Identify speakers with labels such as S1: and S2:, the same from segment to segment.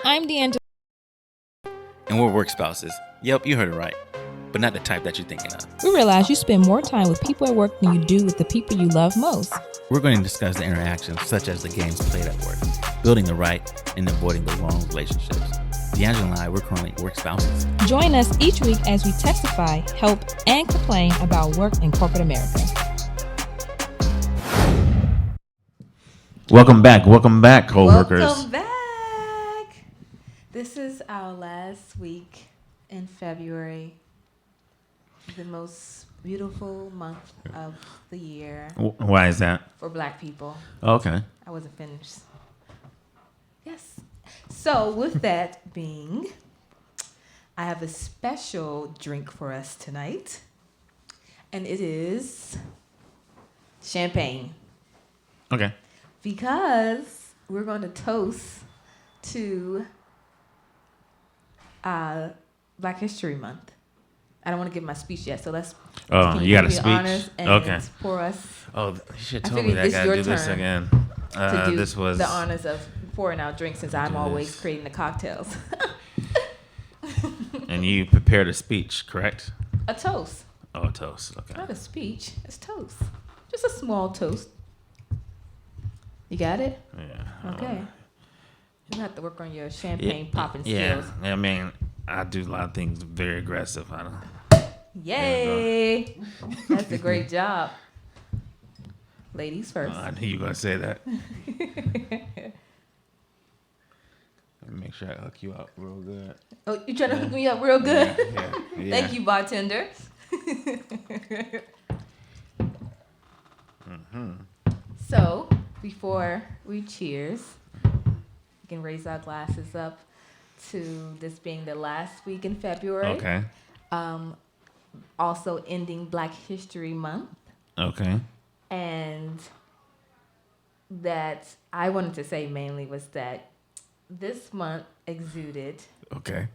S1: I'm D'Angelo.
S2: And we're work spouses. Yep, you heard it right. But not the type that you're thinking of.
S1: We realize you spend more time with people at work than you do with the people you love most.
S2: We're going to discuss the interactions such as the games played at work, building the right and avoiding the wrong relationships. D'Angelo and I, we're currently work spouses.
S1: Join us each week as we testify, help, and complain about work in corporate America.
S3: Welcome back, co-workers.
S4: Welcome back. This is our last week in February, the most beautiful month of the year.
S3: Why is that?
S4: For Black people.
S3: Okay.
S4: I wasn't finished. Yes. So with that being, I have a special drink for us tonight, and it is champagne.
S3: Okay.
S4: Because we're going to toast to Black History Month. I don't want to give my speech yet, so let's.
S3: Oh, you got a speech?
S4: Okay. For us.
S3: Oh, you should have told me that I got to do this again.
S4: To do
S3: this was
S4: the honors of pouring out drinks, since I'm always creating the cocktails.
S3: And you prepared a speech, correct?
S4: A toast.
S3: Oh, a toast. Okay.
S4: Not a speech. It's toast. Just a small toast. You got it?
S3: Yeah.
S4: Okay. You have to work on your champagne popping skills.
S3: Yeah, I mean, I do a lot of things very aggressive. I don't.
S4: Yay! That's a great job. Ladies first.
S3: I knew you were going to say that. Let me make sure I hook you up real good.
S4: Oh, you trying to hook me up real good?
S3: Yeah.
S4: Thank you, bartender. So, before we cheers, we can raise our glasses up to this being the last week in February.
S3: Okay.
S4: Also ending Black History Month.
S3: Okay.
S4: And that I wanted to say mainly was that this month exuded,
S3: Okay.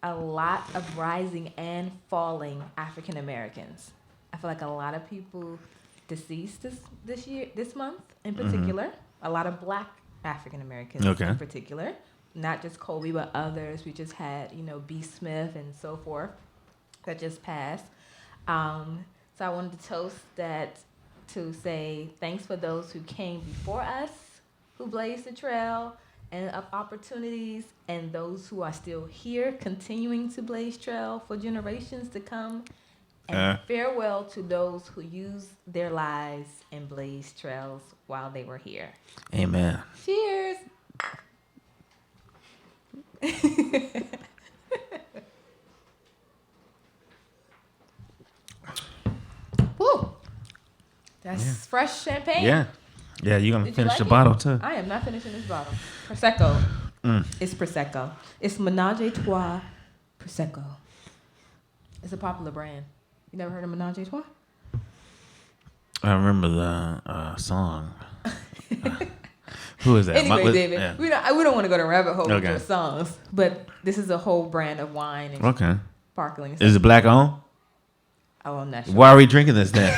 S4: a lot of rising and falling African Americans. I feel like a lot of people deceased this month in particular. A lot of Black African Americans in particular. Not just Kobe, but others. We just had, B. Smith and so forth that just passed. So I wanted to toast that to say thanks for those who came before us, who blazed the trail and of opportunities, and those who are still here continuing to blaze trail for generations to come. And farewell to those who used their lives and blazed trails while they were here.
S3: Amen.
S4: Cheers. Woo. That's fresh champagne.
S3: Yeah. Yeah, you're going to finish the bottle, too.
S4: I am not finishing this bottle. Prosecco. It's Prosecco. It's Menage a Trois Prosecco. It's a popular brand. You never heard of Menage a Trois?
S3: I remember the song. Who is that?
S4: Anyway, David, we don't want to go to rabbit hole with your songs, but this is a whole brand of wine and sparkling.
S3: Is it black owned?
S4: Oh, I'm not sure.
S3: Why are we drinking this then?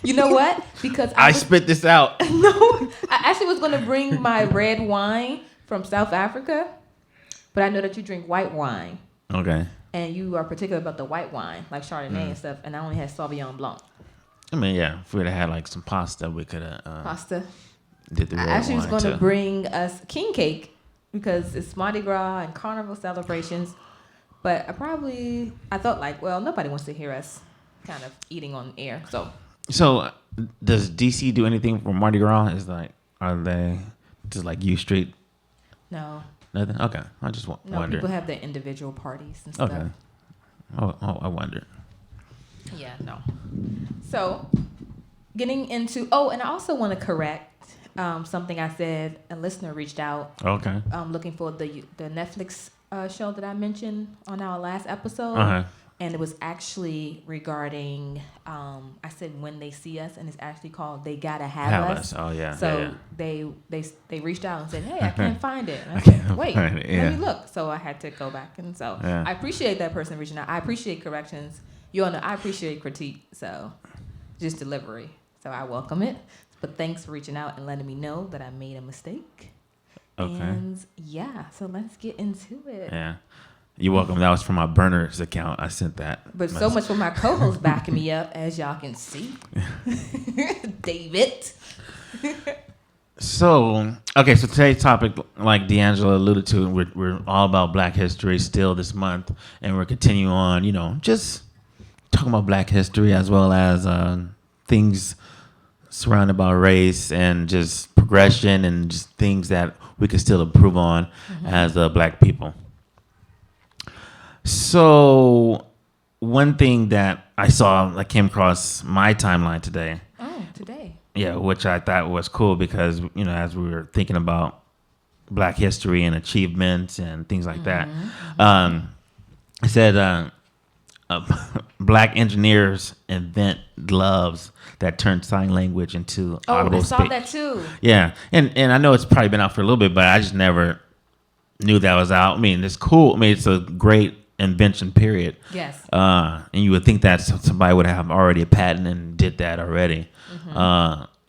S4: You know what? Because
S3: I spit this out.
S4: No, I actually was going to bring my red wine from South Africa, but I know that you drink white wine.
S3: Okay.
S4: And you are particular about the white wine, like Chardonnay and stuff, and I only had Sauvignon Blanc.
S3: I mean, yeah, if we'd have had like some pasta, we could have
S4: pasta.
S3: Did the red
S4: I actually was
S3: wine
S4: going to bring us king cake because it's Mardi Gras and carnival celebrations, but I thought like, well, nobody wants to hear us kind of eating on air, so.
S3: So, does DC do anything for Mardi Gras? Are they just like U Street?
S4: No.
S3: Nothing? Okay. I just wondered.
S4: No, people have their individual parties and stuff.
S3: Okay. Oh, I wondered.
S4: Yeah, no. So, getting into... Oh, and I also want to correct something I said. A listener reached out.
S3: Okay.
S4: Looking for the Netflix show that I mentioned on our last episode.
S3: Uh-huh.
S4: And it was actually regarding, I said when they see us, and it's actually called They Gotta Have Us.
S3: Oh, yeah.
S4: So
S3: yeah.
S4: they reached out and said, hey, I can't find it. And I said, wait, let me look. So I had to go back. And so I appreciate that person reaching out. I appreciate corrections. I appreciate critique. So just delivery. So I welcome it. But thanks for reaching out and letting me know that I made a mistake.
S3: Okay.
S4: And yeah, so let's get into it.
S3: Yeah. You're welcome. That was from my burners account. I sent that.
S4: But so much for my co-host backing me up, as y'all can see. David.
S3: So, okay, so today's topic, like D'Angelo alluded to, we're all about Black history still this month, and we're continuing on, just talking about Black history as well as things surrounded by race and just progression and just things that we can still improve on as Black people. So, one thing that I saw that came across my timeline today.
S4: Oh, today.
S3: Yeah, which I thought was cool because, as we were thinking about Black history and achievements and things like that, it said Black engineers invent gloves that turn sign language into audible speech.
S4: I saw that too.
S3: Yeah, and I know it's probably been out for a little bit, but I just never knew that was out. I mean, it's cool. I mean, it's a great invention, period.
S4: Yes.
S3: And you would think that somebody would have already a patent and did that already.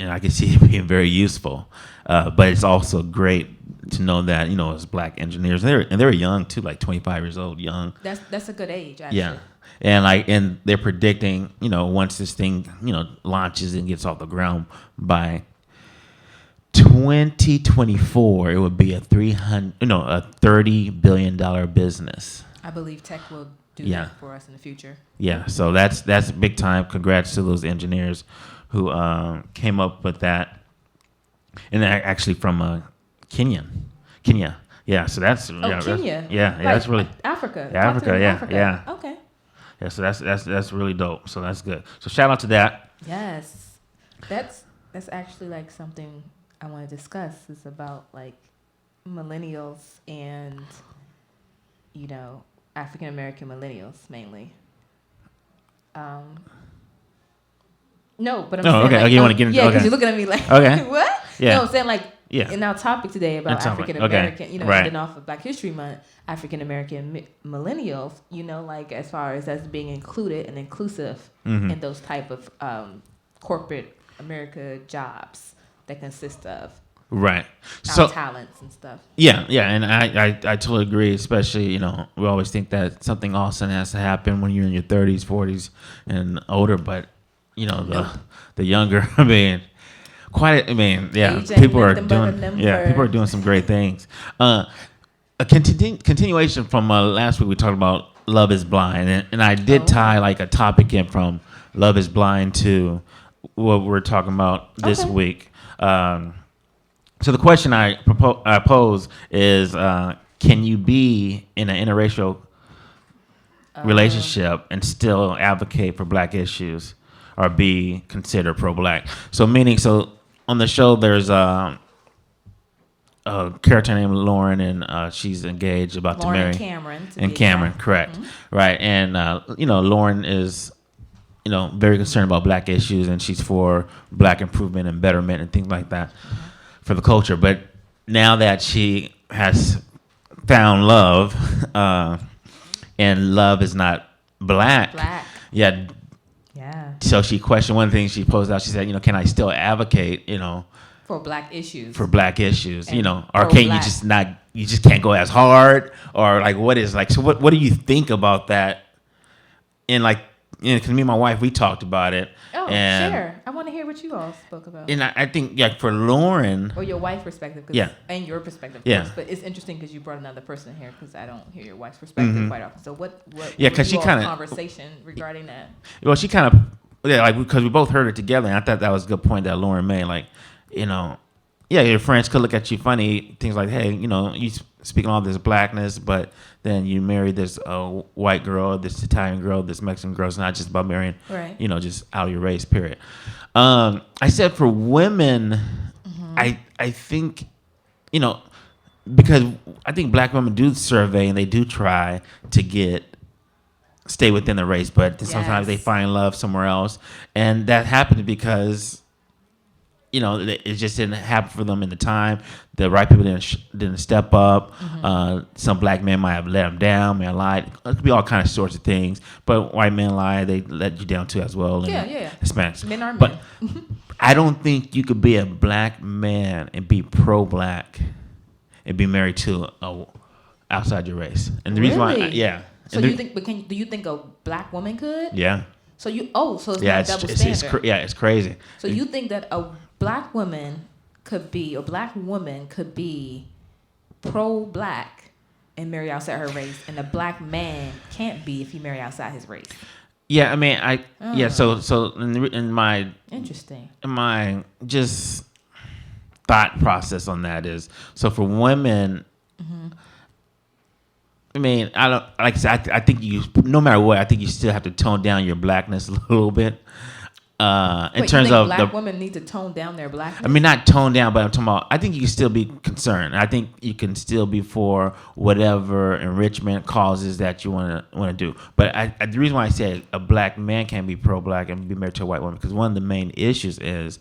S3: And I can see it being very useful. But it's also great to know that, as Black engineers, and they're young too, like 25 years old, young.
S4: That's a good age, actually.
S3: Yeah. And they're predicting, once this thing, launches and gets off the ground by 2024, it would be a $30 billion business.
S4: I believe tech will do
S3: Yeah.
S4: that for us in the future.
S3: Yeah, so that's big time. Congrats to those engineers who came up with that, and they're actually from Kenya. Yeah, so that's
S4: Kenya.
S3: That's really
S4: Africa.
S3: Yeah,
S4: Talk to me,
S3: Africa, yeah.
S4: Okay.
S3: Yeah, so that's really dope. So that's good. So shout out to that.
S4: Yes, that's actually like something I want to discuss. Is about like millennials and African American millennials mainly. No, but I'm saying
S3: okay.
S4: like,
S3: Okay, you want to get into
S4: because
S3: okay.
S4: you're looking at me like
S3: Okay.
S4: what?
S3: Yeah.
S4: No, I'm saying like
S3: Yeah.
S4: in our topic today about
S3: That's something.
S4: African American,
S3: Okay. Right.
S4: ending off of Black History Month, African American millennials, like as far as being included and inclusive in those type of corporate America jobs that consist of
S3: Right.
S4: our
S3: So
S4: talents and stuff.
S3: yeah, and I totally agree. Especially we always think that something awesome has to happen when you're in your 30s, 40s, and older. But the younger, people are doing some great things. A continuation from last week, we talked about Love is Blind, and I did tie like a topic in from Love is Blind to what we're talking about this week. So the question I pose is, can you be in an interracial relationship and still advocate for Black issues or be considered pro-Black? So on the show, there's a character named Lauren, and she's engaged, about to marry.
S4: Cameron,
S3: correct. Right. And, Lauren is, very concerned about Black issues, and she's for Black improvement and betterment and things like that for the culture. But now that she has found love, and love is not black. Yeah. So she questioned one thing she posed out. She said, can I still advocate,
S4: for Black issues?
S3: And or can you just can't go as hard, or like what is like? So what do you think about that? And like, because me and my wife, we talked about it.
S4: Oh,
S3: and,
S4: share. I want to hear what you all spoke about.
S3: And I think, for Lauren,
S4: or your wife's perspective, and your perspective,
S3: yeah.
S4: course. But it's interesting because you brought another person here, because I don't hear your wife's perspective quite often. So what?
S3: Because she kind of
S4: conversation regarding that.
S3: Well, she kind of because we both heard it together, and I thought that was a good point that Lauren made. Like, your friends could look at you funny, things like, hey, you speaking all this blackness, but then you marry this white girl, this Italian girl, this Mexican girl. It's not just about marrying,
S4: right.
S3: Just out of your race, period. I said for women, I think, because I think Black women do survey and they do try to stay within the race, but sometimes they find love somewhere else. And that happened because it just didn't happen for them in the time. The right people didn't step up. Some Black men might have let them down, may have lied. It could be all kind of sorts of things. But white men lie, they let you down too as well.
S4: Yeah.
S3: Hispanics.
S4: Men are men.
S3: But I don't think you could be a Black man and be pro-Black and be married to a outside your race. And the reason why,
S4: Really?
S3: yeah.
S4: So
S3: And
S4: you think? But do you think a black woman could?
S3: Yeah.
S4: So so it's
S3: Yeah,
S4: not double standard.
S3: it's crazy.
S4: So you think that a black woman could be, or black woman could be pro-black and marry outside her race, and a black man can't be if he marry outside his race?
S3: Yeah, I mean, So in my
S4: Interesting.
S3: just thought process on that is, so for women, I mean, I don't, like I said, I think you, no matter what, I think you still have to tone down your blackness a little bit. In terms of
S4: black women need to tone down their blackness.
S3: I mean, not tone down, but I'm talking about, I think you can still be concerned. I think you can still be for whatever enrichment causes that you want to do. But the reason why I said a black man can't be pro-black and be married to a white woman, because one of the main issues is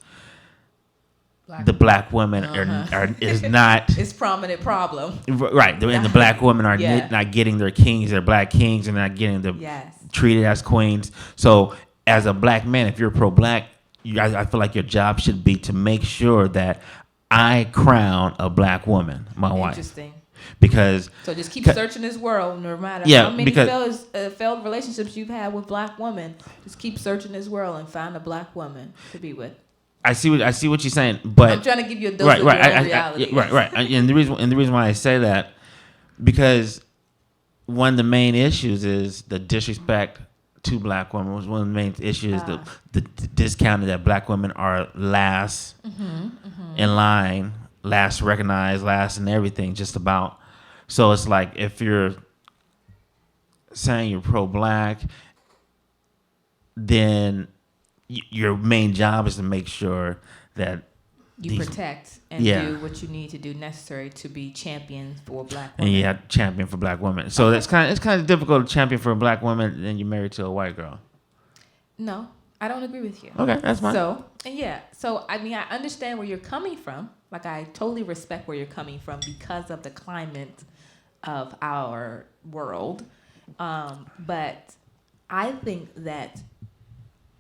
S3: the black women is not.
S4: It's prominent problem.
S3: Right. And the black women are
S4: Yeah.
S3: not getting their kings, their black kings, and not getting
S4: Yes.
S3: treated as queens. So as a black man, if you're pro-black, I feel like your job should be to make sure that I crown a black woman, my wife.
S4: Interesting.
S3: Because
S4: so just keep searching this world, no matter how many failed relationships you've had with black women. Just keep searching this world and find a black woman to be with.
S3: I see what you're saying, but
S4: I'm trying to give you a dose of your own reality.
S3: Right. And the reason why I say that, because one of the main issues is the disrespect to black women. One of the main issues is the discounting that black women are last in line, last recognized, last in everything, just about. So it's like, if you're saying you're pro-black, then your main job is to make sure that
S4: you protect and do what you need to do necessary to be champion for black women.
S3: And you have champion for black women. So it's kind of difficult to champion for a black woman and then you're married to a white girl.
S4: No, I don't agree with you.
S3: Okay, that's fine.
S4: So I mean, I understand where you're coming from. Like, I totally respect where you're coming from because of the climate of our world. But I think that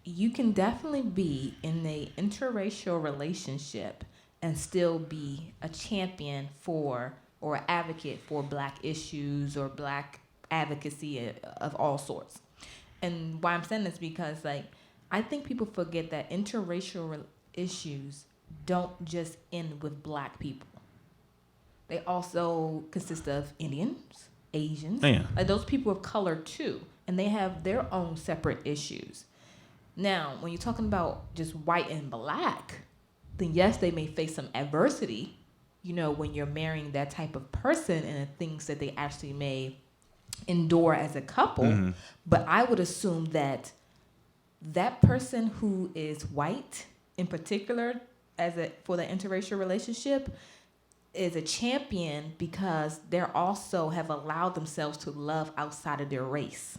S4: you can definitely be in a interracial relationship and still be a champion for or advocate for black issues or black advocacy of all sorts. And why I'm saying this because, like, I think people forget that interracial issues don't just end with black people. They also consist of Indians, Asians, like those people of color too, and they have their own separate issues. Now, when you're talking about just white and black, then yes, they may face some adversity, when you're marrying that type of person and the things that they actually may endure as a couple. Mm-hmm. But I would assume that that person who is white, in particular, for the interracial relationship, is a champion because they're also have allowed themselves to love outside of their race.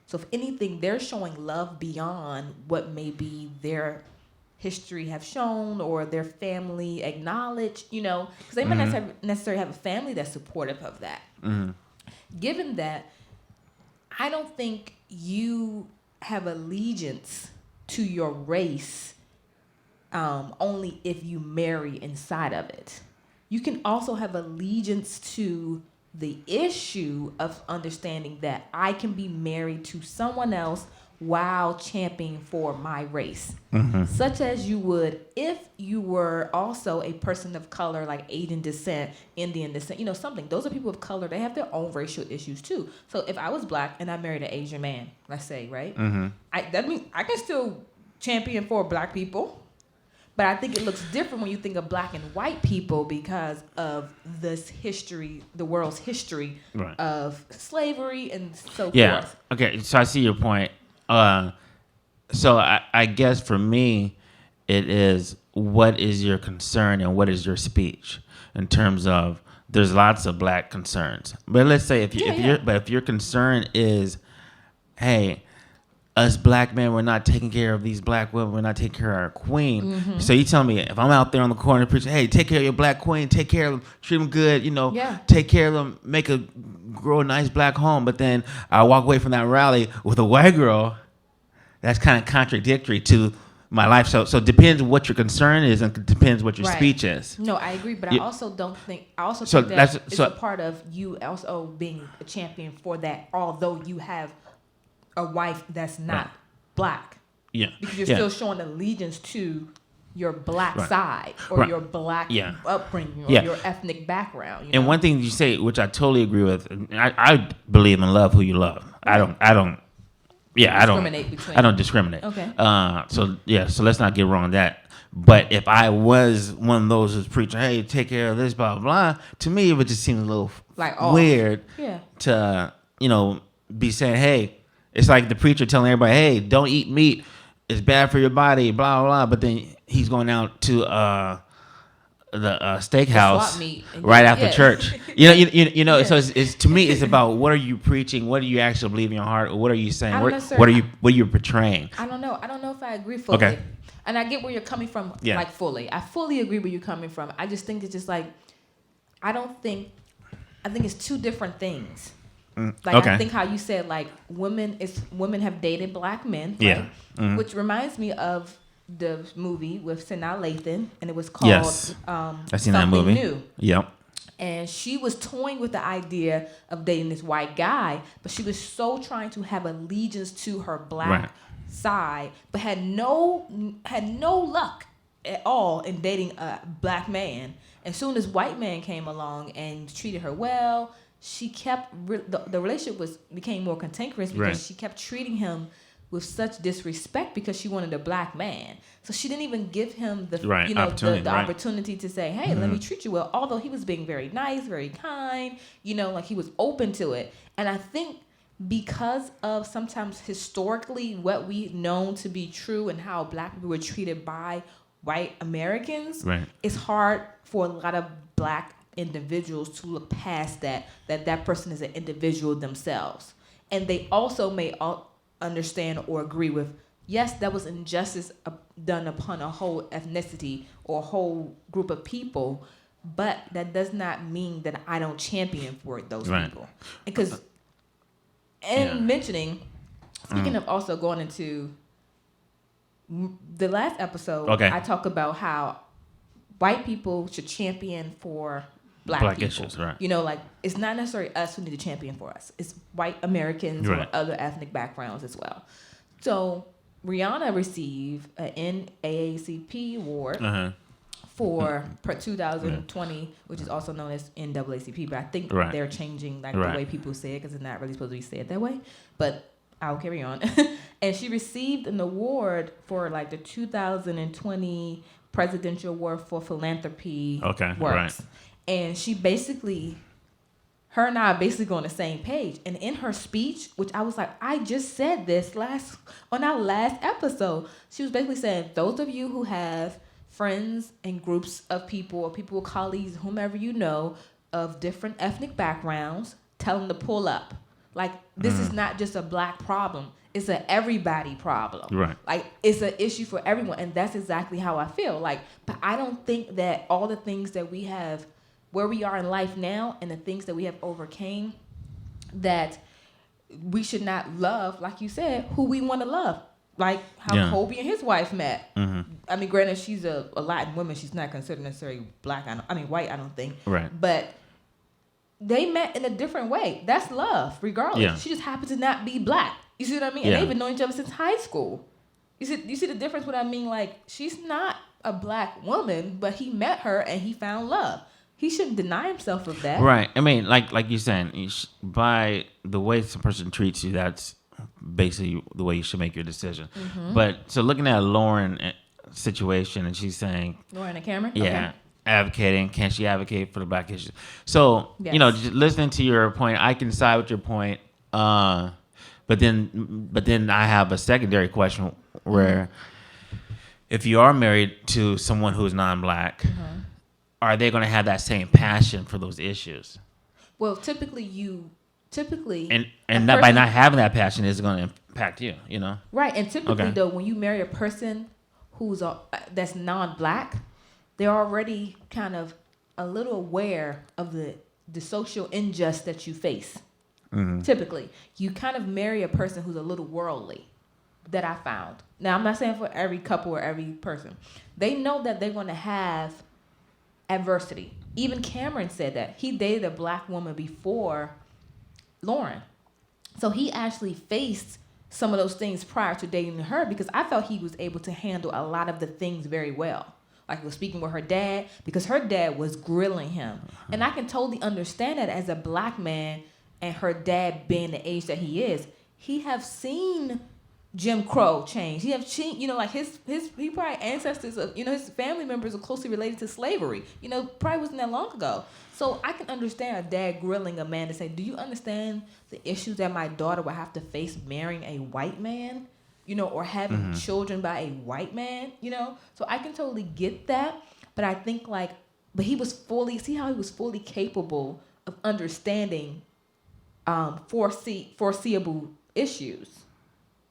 S4: So if anything, they're showing love beyond what maybe their history have shown or their family acknowledge, because they might not necessarily have a family that's supportive of that. Mm-hmm. Given that, I don't think you have allegiance to your race only if you marry inside of it. You can also have allegiance to the issue of understanding that I can be married to someone else while championing for my race. Mm-hmm. Such as you would if you were also a person of color, like Asian descent, Indian descent, something. Those are people of color. They have their own racial issues too. So if I was black and I married an Asian man, let's say, right? Mm-hmm. That means I can still champion for black people. But I think it looks different when you think of black and white people because of this history, the world's history of slavery and so forth.
S3: Okay, so I see your point. So I guess for me, it is, what is your concern and what is your speech in terms of, there's lots of black concerns. But let's say if your concern is, hey, us black men, we're not taking care of these black women, we're not taking care of our queen. Mm-hmm. So you tell me, if I'm out there on the corner preaching, hey, take care of your black queen, take care of them, treat them good, take care of them, grow a nice black home, but then I walk away from that rally with a white girl, that's kind of contradictory to my life. So it depends what your concern is, and it depends what your
S4: Right.
S3: speech is.
S4: No, I agree, but
S3: Yeah.
S4: I also don't think. I also
S3: So
S4: think that
S3: that's-
S4: it's
S3: so-
S4: a part of you also being a champion for that. Although you have a wife that's not
S3: Right.
S4: black,
S3: Yeah,
S4: because you're
S3: yeah.
S4: still showing allegiance to your black
S3: Right.
S4: side or
S3: Right.
S4: your black
S3: Yeah.
S4: upbringing or
S3: Yeah.
S4: your ethnic background. You
S3: And
S4: know?
S3: one thing you say, which I totally agree with, I believe in love who you love. I don't. Yeah, I don't
S4: Discriminate between-
S3: I don't discriminate.
S4: Okay.
S3: So let's not get wrong on that. But if I was one of those who's preaching, hey, take care of this, blah blah blah, to me it would just seem a little
S4: Like off.
S3: weird.
S4: Yeah.
S3: To be saying, hey, it's like the preacher telling everybody, hey, don't eat meat, it's bad for your body, blah blah blah. But then he's going out to the steakhouse
S4: swap meet and
S3: right
S4: get-
S3: after
S4: yeah.
S3: church. You know.
S4: Yeah.
S3: So it's to me, it's about what are you preaching, what do you actually believe in your heart, or what are you saying,
S4: I don't
S3: what
S4: necessarily-
S3: are you portraying?
S4: I don't know if I agree fully.
S3: Okay.
S4: And I get where you're coming from,
S3: Yeah.
S4: like fully. I fully agree where you're coming from. I just think it's just like, I think it's two different things. Like
S3: okay.
S4: I think how you said like women have dated black men, right?
S3: Yeah. Mhm.
S4: Which reminds me of the movie with Sanaa Lathan, and it was called
S3: Yes. I've seen that
S4: Something
S3: movie.
S4: New.
S3: Yep.
S4: And she was toying with the idea of dating this white guy, but she was so trying to have allegiance to her black
S3: Right.
S4: side, but had no luck at all in dating a black man. And soon as white man came along and treated her well, she kept the relationship became more cantankerous because
S3: Right.
S4: she kept treating him with such disrespect because she wanted a black man. So she didn't even give him the
S3: Right, opportunity,
S4: the
S3: right.
S4: opportunity to say, hey, let me treat you well. Although he was being very nice, very kind, like he was open to it. And I think because of sometimes historically what we've known to be true and how black people were treated by white Americans,
S3: Right.
S4: it's hard for a lot of black individuals to look past that person is an individual themselves. And they also may understand or agree with, yes, that was injustice done upon a whole ethnicity or a whole group of people, but that does not mean that I don't champion for those
S3: Right.
S4: people. Because,
S3: Yeah.
S4: mentioning, speaking of also going into the last episode,
S3: Okay.
S4: I talk about how white people should champion for black people.
S3: issues, right.
S4: Like it's not necessarily us who need to champion for us. It's white Americans
S3: Right.
S4: or other ethnic backgrounds as well. So Rihanna received an NAACP award
S3: Uh-huh.
S4: for 2020, which is also known as NAACP, but I think
S3: Right.
S4: they're changing
S3: Right.
S4: the way people say it because it's not really supposed to be said that way. But I'll carry on. And she received an award for the 2020 Presidential Award for Philanthropy
S3: Okay,
S4: works.
S3: right.
S4: And she her and I are basically on the same page. And in her speech, which I was like, I just said this on our last episode, she was basically saying, those of you who have friends and groups of people or people, colleagues, whomever you know, of different ethnic backgrounds, tell them to pull up. This is not just a black problem. It's a everybody problem.
S3: Right.
S4: It's an issue for everyone. And that's exactly how I feel. But I don't think that all the things that we have, where we are in life now, and the things that we have overcame, that we should not love, like you said, who we want to love. Like how
S3: Yeah.
S4: Kobe and his wife met.
S3: Mm-hmm.
S4: I mean, granted, she's a Latin woman. She's not considered necessarily black. White, I don't think.
S3: Right.
S4: But they met in a different way. That's love, regardless.
S3: Yeah.
S4: She just happens to not be black. You see what I mean?
S3: Yeah.
S4: And they've been knowing each other since high school. You see the difference? What I mean? She's not a black woman, but he met her and he found love. He shouldn't deny himself of that.
S3: Right. I mean, like you're saying, by the way some person treats you, that's basically the way you should make your decision.
S4: Mm-hmm.
S3: But so looking at Lauren situation, and she's saying,
S4: Lauren and Cameron?
S3: yeah,
S4: Okay.
S3: advocating. Can she advocate for the black issues? So
S4: Yes.
S3: just listening to your point, I can side with your point. But then I have a secondary question where, if you are married to someone who is non-black, are they going to have that same passion for those issues?
S4: Well, typically
S3: And that by not having that passion is going to impact you.
S4: right. And typically
S3: Okay.
S4: though, when you marry a person who's that's non-black, they're already kind of a little aware of the social injustice that you face.
S3: Mm-hmm.
S4: Typically, you kind of marry a person who's a little worldly. that I found. Now, I'm not saying for every couple or every person. They know that they're going to have adversity. Even Cameron said that. He dated a black woman before Lauren. So he actually faced some of those things prior to dating her because I felt he was able to handle a lot of the things very well. Like he was speaking with her dad because her dad was grilling him. And I can totally understand that as a black man and her dad being the age that he is, he have seen Jim Crow change. He have seen, like his he probably ancestors of, his family members are closely related to slavery. Probably wasn't that long ago. So I can understand a dad grilling a man to say, do you understand the issues that my daughter would have to face marrying a white man? Or having children by a white man, So I can totally get that. But I think but he was fully capable of understanding foreseeable issues.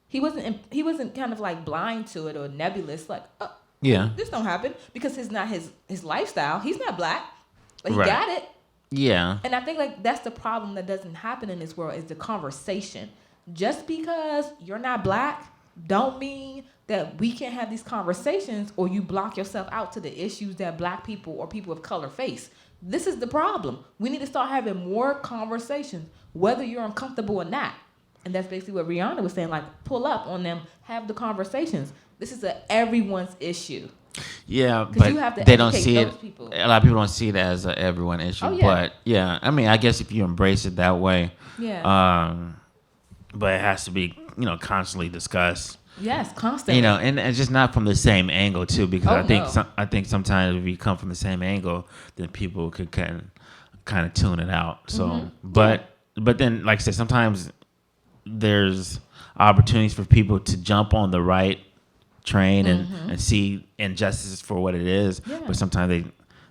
S4: He wasn't kind of like blind to it or nebulous, like, oh,
S3: yeah,
S4: this don't happen because it's not his lifestyle. He's not black, but he
S3: Right.
S4: got it.
S3: Yeah.
S4: And I think that's the problem that doesn't happen in this world is the conversation. Just because you're not black, don't mean that we can't have these conversations or you block yourself out to the issues that black people or people of color face. This is the problem. We need to start having more conversations, whether you're uncomfortable or not. And that's basically what Rihanna was saying, pull up on them, have the conversations. This is everyone's issue.
S3: Yeah,
S4: Because
S3: but
S4: you have to
S3: they don't
S4: educate
S3: see
S4: those
S3: it.
S4: people.
S3: A lot of people don't see it as a everyone issue.
S4: Oh, yeah.
S3: But yeah, I mean, I guess if you embrace it that way,
S4: Yeah.
S3: but it has to be, constantly discussed.
S4: Yes, constantly.
S3: And it's just not from the same angle too, because
S4: Oh,
S3: I think
S4: no.
S3: I think sometimes if you come from the same angle, then people could kind of tune it out. So, but then, like I said, sometimes there's opportunities for people to jump on the right train and see injustice for what it is.
S4: Yeah.
S3: But sometimes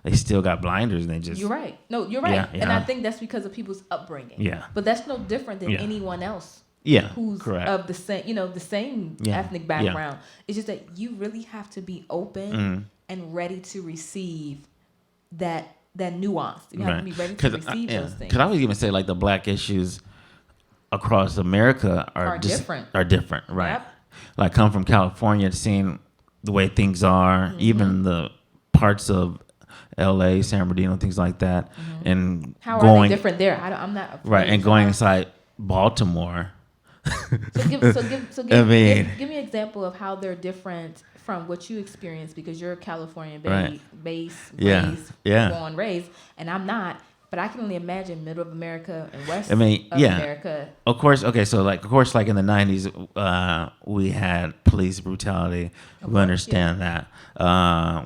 S3: they still got blinders and they just.
S4: You're right. No, you're right.
S3: Yeah,
S4: And
S3: yeah.
S4: I think that's because of people's upbringing.
S3: Yeah.
S4: But that's no different than
S3: Yeah.
S4: anyone else
S3: Yeah.
S4: who's
S3: correct.
S4: of the same
S3: Yeah,
S4: ethnic
S3: yeah.
S4: background. It's just that you really have to be open and ready to receive that nuance. You have to be ready to receive those things.
S3: Because I was even say the black issues across America
S4: Are
S3: just,
S4: different.
S3: Are different, right?
S4: Yep.
S3: Like come from California, seeing the way things are, even the parts of L.A., San Bernardino, things like that, and
S4: How
S3: going
S4: are they different there? I'm not
S3: right and going inside Baltimore.
S4: So give
S3: I mean-
S4: give me an example of how they're different from what you experienced because you're a Californian
S3: Right.
S4: raised, born, raised, and I'm not. But I can only imagine middle of America and west of America.
S3: Of course, okay, so in the 90s, we had police brutality. We understand that.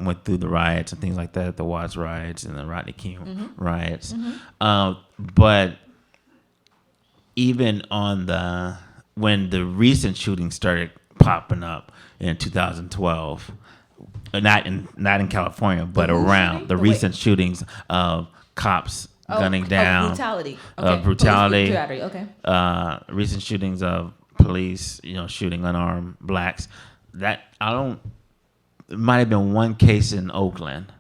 S3: Went through the riots and things like that, the Watts riots and the Rodney King riots. But even when the recent shootings started popping up in 2012, not in California, but around the recent shootings of cops gunning down,
S4: brutality.
S3: brutality.
S4: Police brutality. Okay.
S3: Recent shootings of police, shooting unarmed blacks. That it might have been one case in Oakland,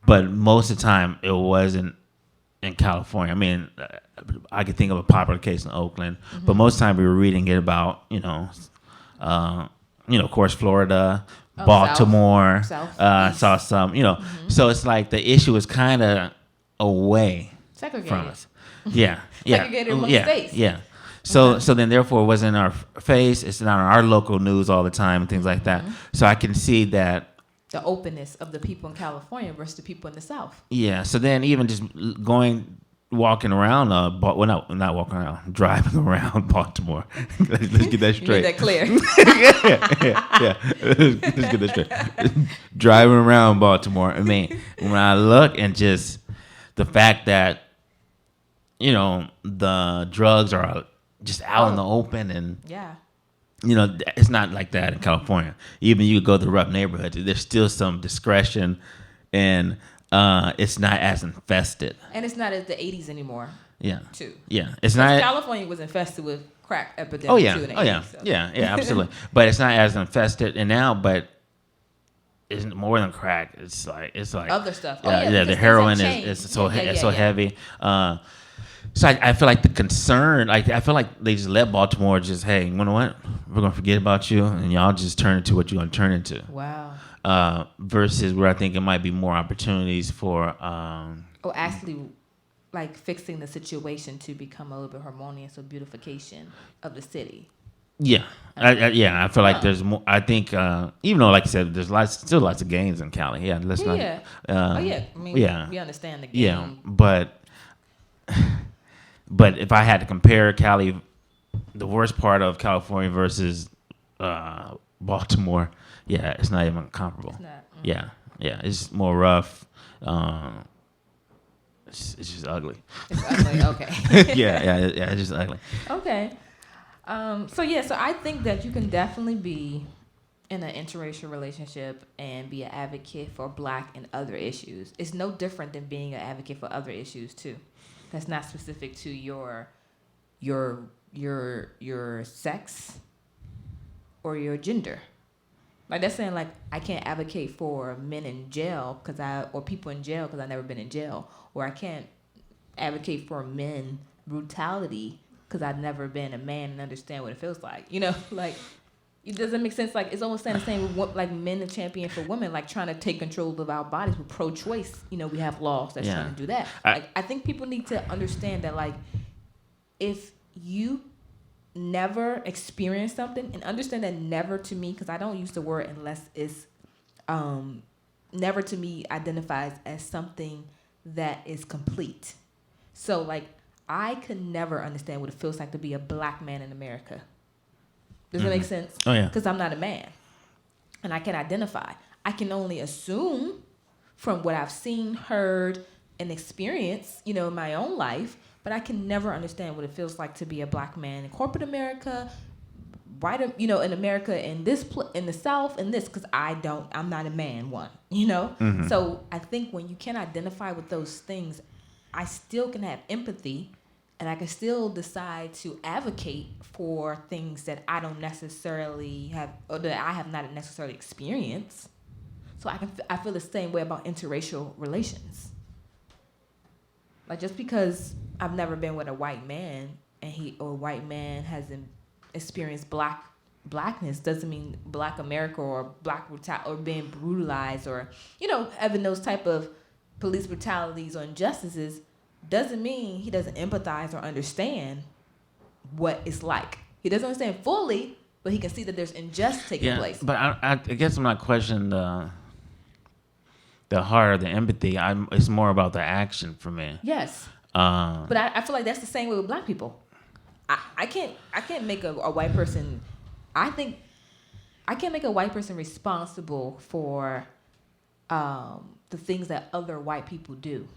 S3: but most of the time it wasn't in California. I mean, I could think of a popular case in Oakland, but most of the time we were reading it about, of course, Florida, Baltimore,
S4: South,
S3: saw some, So it's like the issue is kind of away
S4: Segregated.
S3: from us. Yeah, yeah,
S4: Segregated among
S3: yeah,
S4: states.
S3: yeah. So then therefore it wasn't in our face. It's not on our local news all the time and things like that. So I can see that.
S4: The openness of the people in California versus the people in the South.
S3: Yeah. So then even just walking around, not walking around, driving around Baltimore. Let's get that
S4: You
S3: straight.
S4: made that clear.
S3: yeah. Let's get that straight. Driving around Baltimore. I mean, when I look and just the fact that, the drugs are just out in the open and,
S4: Yeah.
S3: it's not like that in California. Even you go to the rough neighborhoods, there's still some discretion and it's not as infested.
S4: And it's not as the 80s anymore,
S3: Yeah.
S4: too.
S3: Yeah. It's not.
S4: California was infested with crack epidemic
S3: Oh yeah.
S4: too in the
S3: Oh yeah.
S4: 80s. So.
S3: Yeah. Yeah. Absolutely. But it's not as infested and now, but it's more than crack. It's like
S4: Other stuff.
S3: Yeah.
S4: because
S3: The
S4: things
S3: heroin
S4: have changed.
S3: is so
S4: Yeah.
S3: heavy. So I feel like the concern, like I feel like they just let Baltimore just, hey, you know what? We're gonna forget about you, and y'all just turn into what you're gonna turn into.
S4: Wow.
S3: Versus where I think it might be more opportunities for.
S4: Actually, like fixing the situation to become a little bit harmonious or beautification of the city.
S3: Yeah, I feel like there's more. I think even though, like I said, there's still lots of games in Cali. Yeah, let's not.
S4: Yeah. I mean, we understand the game.
S3: Yeah, but if I had to compare Cali, the worst part of California versus Baltimore, yeah, it's not even comparable.
S4: It's not.
S3: Yeah, it's more rough. It's just ugly.
S4: It's ugly. Okay.
S3: yeah, it's just ugly.
S4: Okay. So I think that you can definitely be in an interracial relationship and be an advocate for Black and other issues. It's no different than being an advocate for other issues too. That's not specific to your sex or your gender. Like that's saying like I can't advocate for men in jail or people in jail because I've never been in jail, or I can't advocate for men brutality because I've never been a man and understand what it feels like. You know, like it doesn't make sense. Like it's almost saying the same with like men and champion for women, like trying to take control of our bodies with pro-choice. You know, we have laws that's trying to do that. I think people need to understand that like if you never experience something, and understand that never to me, because I don't use the word unless it's never to me identifies as something that is complete. So like I could never understand what it feels like to be a Black man in America. Does that make sense?
S3: Oh yeah.
S4: Because I'm not a man, and I can identify. I can only assume from what I've seen, heard, and experienced, you know, in my own life. But I can never understand what it feels like to be a Black man in corporate America, right? You know, in America, in the South, in this, because I'm not a man. You know. Mm-hmm. So I think when you can identify with those things, I still can have empathy. And I can still decide to advocate for things that I don't necessarily have, or that I have not necessarily experienced. So I feel the same way about interracial relations. Like just because I've never been with a white man and a white man hasn't experienced blackness doesn't mean Black America or or being brutalized or having those type of police brutalities or injustices. Doesn't mean he doesn't empathize or understand what it's like. He doesn't understand fully, but he can see that there's injustice taking place.
S3: But I guess I'm not questioning the heart or the empathy. It's more about the action for me.
S4: Yes. But I feel like that's the same way with Black people. I can't make a white person. I think I can't make a white person responsible for the things that other white people do,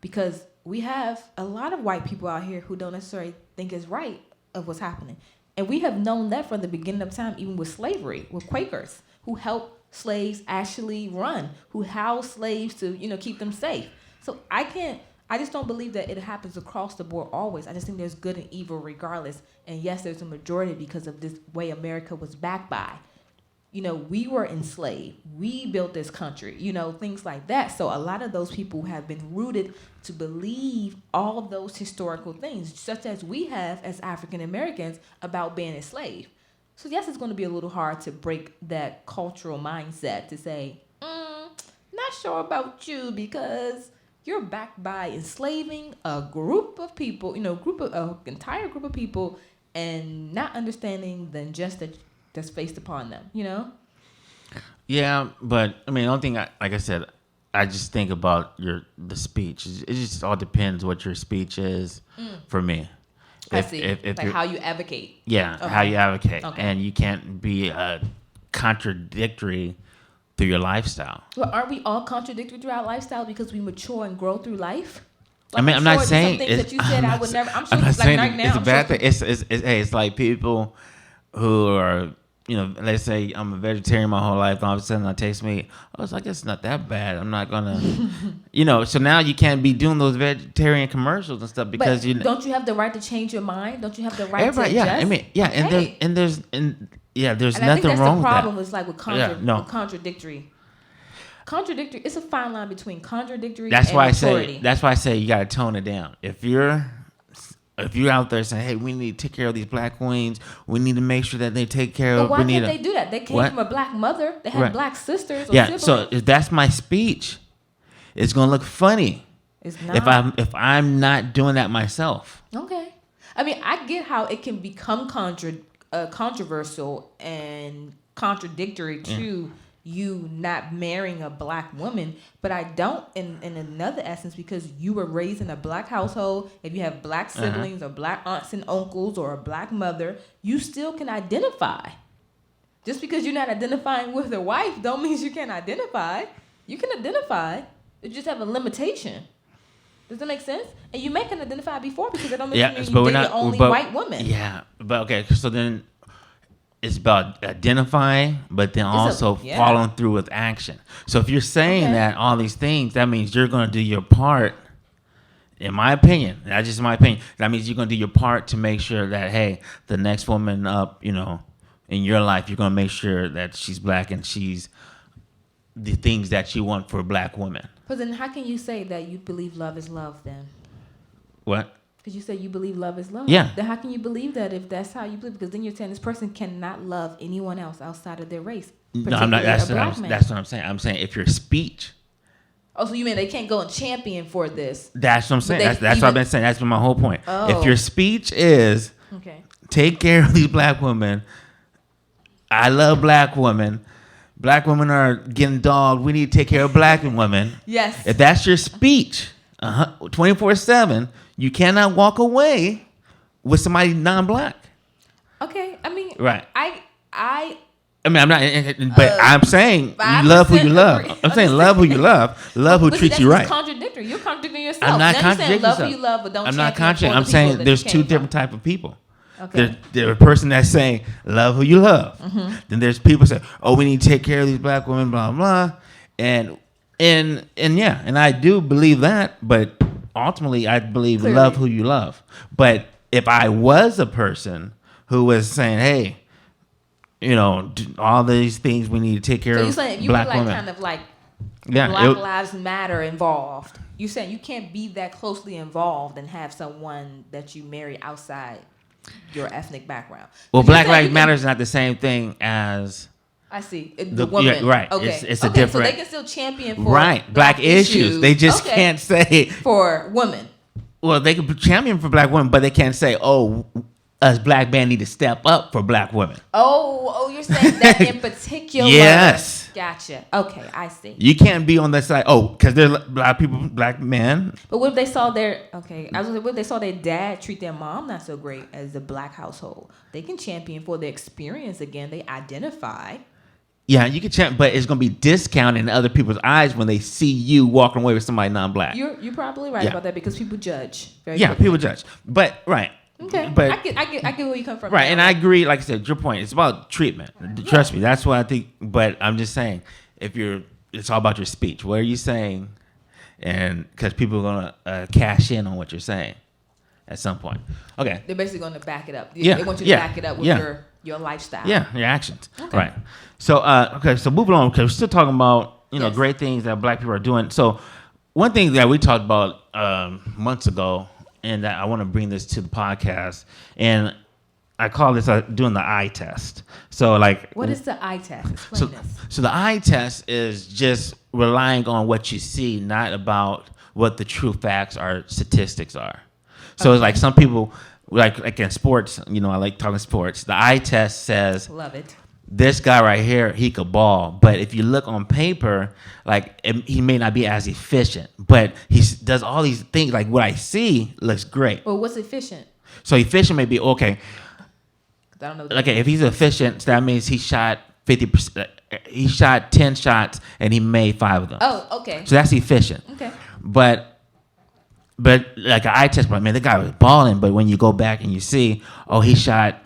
S4: because we have a lot of white people out here who don't necessarily think it's right of what's happening. And we have known that from the beginning of time, even with slavery, with Quakers who helped slaves actually run, who housed slaves to, keep them safe. So I just don't believe that it happens across the board always. I just think there's good and evil regardless. And yes, there's a majority because of this way America was backed by. We were enslaved. We built this country, things like that. So a lot of those people have been rooted to believe all of those historical things, such as we have as African Americans about being enslaved. So yes, it's going to be a little hard to break that cultural mindset to say, not sure about you because you're backed by enslaving a group of people, entire group of people, and not understanding the injustice that's faced upon them, Yeah,
S3: but I mean, the only thing, like I said, I just think about the speech. It just all depends what your speech is for me.
S4: I see. If like how you advocate.
S3: Yeah, okay. How you advocate. Okay. And you can't be contradictory through your lifestyle.
S4: Well, aren't we all contradictory through our lifestyle because we mature and grow through life? Like,
S3: I mean, I'm not saying
S4: things that you said I would never. I'm sure.
S3: I'm not saying
S4: right now,
S3: it's a bad thing. It's like people who are, let's say I'm a vegetarian my whole life, and all of a sudden I taste meat. I was like, it's not that bad. I'm not gonna, So now you can't be doing those vegetarian commercials and stuff because
S4: don't you have the right to change your mind? Don't you have the right to adjust?
S3: Yeah, I mean, yeah, there's nothing wrong with that.
S4: I think that's the problem is like with contradictory. Contradictory. It's a fine line between contradictory and maturity.
S3: That's why I say you gotta tone it down. If you're if you're out there saying, hey, we need to take care of these black queens, we need to make sure that they take care
S4: But
S3: of.
S4: why can't they do that? They came
S3: What?
S4: from a black mother. They had
S3: Right.
S4: black sisters. Or
S3: Yeah.
S4: siblings.
S3: So if that's my speech, it's gonna look funny
S4: It's not.
S3: if I'm not doing that myself.
S4: Okay. I mean, I get how it can become controversial and contradictory to you not marrying a black woman, but I don't in another essence, because you were raised in a black household. If you have black siblings or black aunts and uncles or a black mother, you still can identify. Just because you're not identifying with a wife don't mean you can't identify. You can identify. You just have a limitation. Does that make sense? And you may can identify before, because that don't mean you date the only white woman.
S3: Yeah, but okay, so then it's about identifying, but then also following through with action. So if you're saying that all these things, that means you're going to do your part. In my opinion, that's just my opinion. That means you're going to do your part to make sure that, hey, the next woman up, in your life, you're going to make sure that she's black and she's the things that you want for a black woman.
S4: But then how can you say that you believe love is love then?
S3: What?
S4: Because you say you believe love is love.
S3: Yeah.
S4: Then how can you believe that if that's how you believe? Because then you're saying this person cannot love anyone else outside of their race.
S3: No, I'm not. That's what I'm saying. I'm saying if your speech.
S4: Oh, so you mean they can't go and champion for this?
S3: That's what I'm saying. That's what I've been saying. That's been my whole point.
S4: Oh.
S3: If your speech is take care of these black women, I love black women. Black women are getting dogged. We need to take care of black women.
S4: Yes.
S3: If that's your speech, 24/7, you cannot walk away with somebody non-black.
S4: Okay, I mean,
S3: right.
S4: I
S3: mean, I'm not, but I'm saying you love who you love. I'm saying love who you love. Love who treats you right.
S4: That's contradictory. You're contradicting yourself.
S3: I'm not
S4: now
S3: contradicting
S4: you're saying love
S3: yourself.
S4: who you love, but don't.
S3: I'm not contradicting. I'm saying there's two different type of people.
S4: Okay.
S3: There's a person that's saying love who you love.
S4: Mm-hmm.
S3: Then there's people say, oh, we need to take care of these black women, blah blah, and yeah, and I do believe that, but ultimately I believe love who you love. But if I was a person who was saying, hey, all these things we need to take care of. So
S4: you're saying you
S3: black
S4: were like
S3: women.
S4: kind of like Black Lives Matter involved. You saying you can't be that closely involved and have someone that you marry outside your ethnic background.
S3: Well, Black Lives Matter is not the same thing as.
S4: I see the woman.
S3: Yeah, right.
S4: Okay.
S3: It's a different.
S4: So they can still champion for
S3: black issues. They just can't say
S4: for women.
S3: Well, they can champion for black women, but they can't say, "Oh, us black men need to step up for black women."
S4: Oh, you're saying that in particular.
S3: Yes.
S4: Gotcha. Okay, I see.
S3: You can't be on the side. Oh, because there's a lot of people, black men.
S4: But what if they saw what if they saw their dad treat their mom not so great as a black household? They can champion for the experience again. They identify.
S3: Yeah, you can champion, but it's going to be discounted in other people's eyes when they see you walking away with somebody non-black.
S4: You're probably right about that, because people judge.
S3: People judge. But right.
S4: Okay,
S3: but
S4: I get where you come from.
S3: Right, and I agree. Like I said, your point. It's about treatment. Trust me, that's what I think. But I'm just saying, it's all about your speech. What are you saying? And because people are gonna cash in on what you're saying at some point. Okay,
S4: they're basically going to back it up.
S3: They
S4: want you to back it up with your lifestyle.
S3: Yeah, your actions. Okay. Right. So so moving on, because we're still talking about great things that black people are doing. So one thing that we talked about months ago, and I want to bring this to the podcast, and I call this doing the eye test. So like,
S4: what is the eye test? Explain this.
S3: So the eye test is just relying on what you see, not about what the true facts or statistics are. So it's like some people, like in sports, I like talking sports. The eye test says,
S4: love it.
S3: This guy right here, he could ball. But if you look on paper, he may not be as efficient. But he does all these things. Like what I see looks great.
S4: Well, what's efficient?
S3: So efficient may be, okay.
S4: I don't know.
S3: Okay, if he's efficient, that means he shot 50%. He shot 10 shots and he made 5 of them.
S4: Oh, okay.
S3: So that's efficient.
S4: Okay.
S3: But like an eye test, the guy was balling. But when you go back and you see, he shot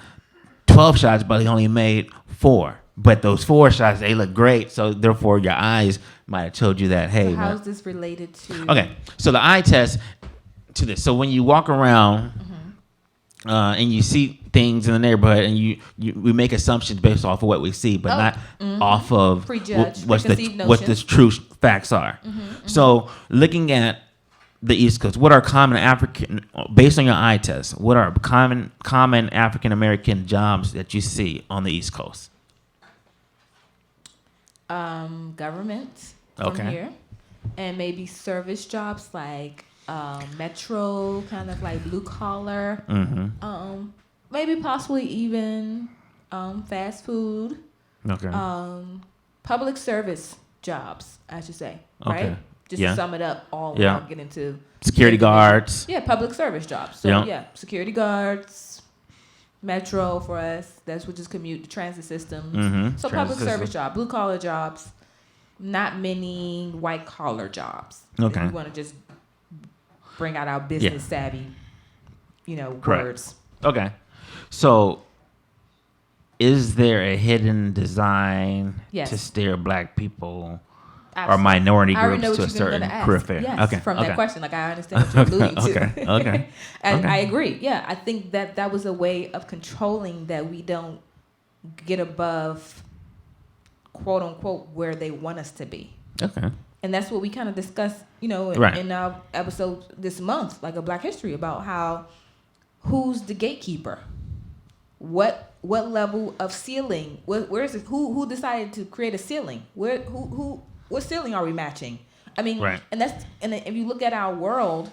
S3: 12 shots, but he only made 4. But those 4 shots, they look great. So therefore, your eyes might have told you that, hey.
S4: So how is this related to?
S3: Okay, so the eye test to this. So when you walk around and you see things in the neighborhood, and we make assumptions based off of what we see, but not off of what the true facts are. So looking at the East Coast, what are common African, based on your eye test, what are common African American jobs that you see on the East Coast?
S4: Government from
S3: Okay.
S4: here, and maybe service jobs like metro, kind of like blue collar.
S3: Mm-hmm.
S4: Maybe possibly even fast food.
S3: Okay.
S4: Public service jobs, I should say, right?
S3: Okay.
S4: Just
S3: Yeah.
S4: to sum it up all
S3: Yeah.
S4: without getting into
S3: Security guards.
S4: Yeah, public service jobs. So
S3: Yeah.
S4: yeah, security guards, metro for us, that's which is commute, transit systems.
S3: Mhm.
S4: So
S3: Transit
S4: public
S3: system.
S4: service job, blue collar jobs, not many white collar jobs.
S3: Okay.
S4: If we want to just bring out our business savvy,
S3: Correct.
S4: words.
S3: Okay. So, is there a hidden design
S4: Yes.
S3: to steer black people or
S4: Absolutely.
S3: minority
S4: I already know
S3: groups to a
S4: what you're
S3: certain
S4: gonna ask.
S3: periphery?
S4: Yes,
S3: Okay.
S4: from
S3: okay.
S4: that question, like I understand what you're alluding to.
S3: Okay, okay,
S4: And
S3: okay.
S4: I agree. Yeah, I think that was a way of controlling that we don't get above, quote unquote, where they want us to be.
S3: Okay.
S4: And that's what we kind of discussed,
S3: Right.
S4: in our episode this month, like a Black History, about how who's the gatekeeper, what level of ceiling, where is it? Who decided to create a ceiling? What ceiling are we matching? I mean,
S3: Right.
S4: and if you look at our world,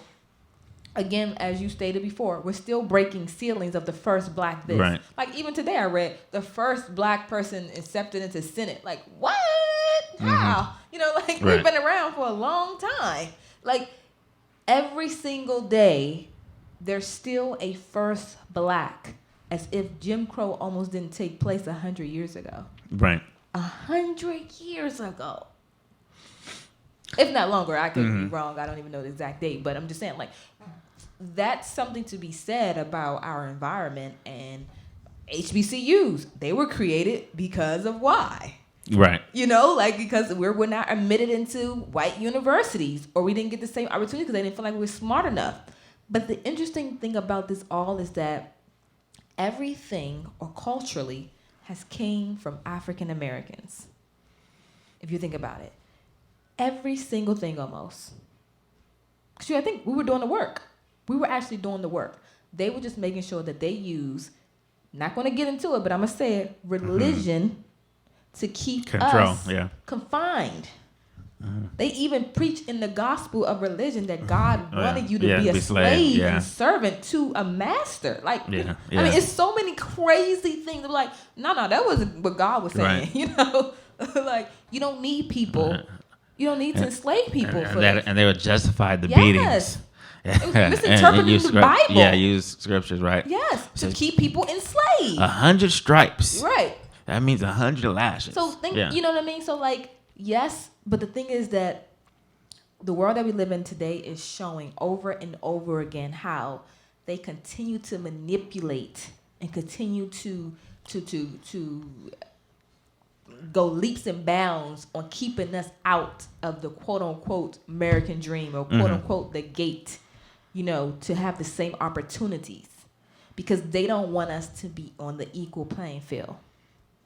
S4: again, as you stated before, we're still breaking ceilings of the first black this.
S3: Right.
S4: Like even today, I read the first black person accepted into Senate. Like what? How?
S3: Right.
S4: We've been around for a long time. Like every single day, there's still a first black, as if Jim Crow almost didn't take place 100 years ago.
S3: Right.
S4: 100 years ago. If not longer, I could be wrong. I don't even know the exact date, but I'm just saying, like, that's something to be said about our environment and HBCUs. They were created because of why?
S3: Right.
S4: Because we're not admitted into white universities, or we didn't get the same opportunity because they didn't feel like we were smart enough. But the interesting thing about this all is that everything, or culturally, has came from African Americans. If you think about it. Every single thing almost. Because I think we were doing the work. We were actually doing the work. They were just making sure that they use, not going to get into it, but I'm going to say it, religion to keep
S3: Control,
S4: us
S3: yeah.
S4: confined. They even preach in the gospel of religion that God wanted you to be a slave
S3: yeah.
S4: and servant to a master. Like,
S3: Yeah,
S4: I mean,
S3: yeah.
S4: it's so many crazy things. They're like, no, that wasn't what God was saying.
S3: Right.
S4: Like, you don't need people. You don't need to enslave people for
S3: and,
S4: this.
S3: and they would justify the
S4: Yes.
S3: beatings.
S4: It was misinterpreting
S3: use
S4: the Bible.
S3: Yeah, use scriptures, right?
S4: Yes, to
S3: So-
S4: keep people enslaved.
S3: 100 stripes.
S4: Right.
S3: That means 100 lashes.
S4: So think,
S3: yeah.
S4: you know what I mean? So like, yes, but the thing is that the world that we live in today is showing over and over again how they continue to manipulate and continue to go leaps and bounds on keeping us out of the quote unquote American dream, or quote unquote the gate, to have the same opportunities, because they don't want us to be on the equal playing field.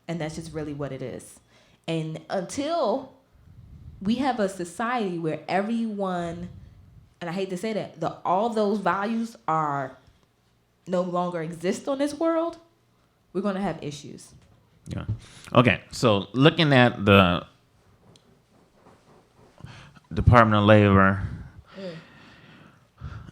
S4: And that's just really what it is. And until we have a society where everyone, and I hate to say that, all those values are no longer exist on this world, we're going to have issues.
S3: Yeah. Okay. So looking at the Department of Labor,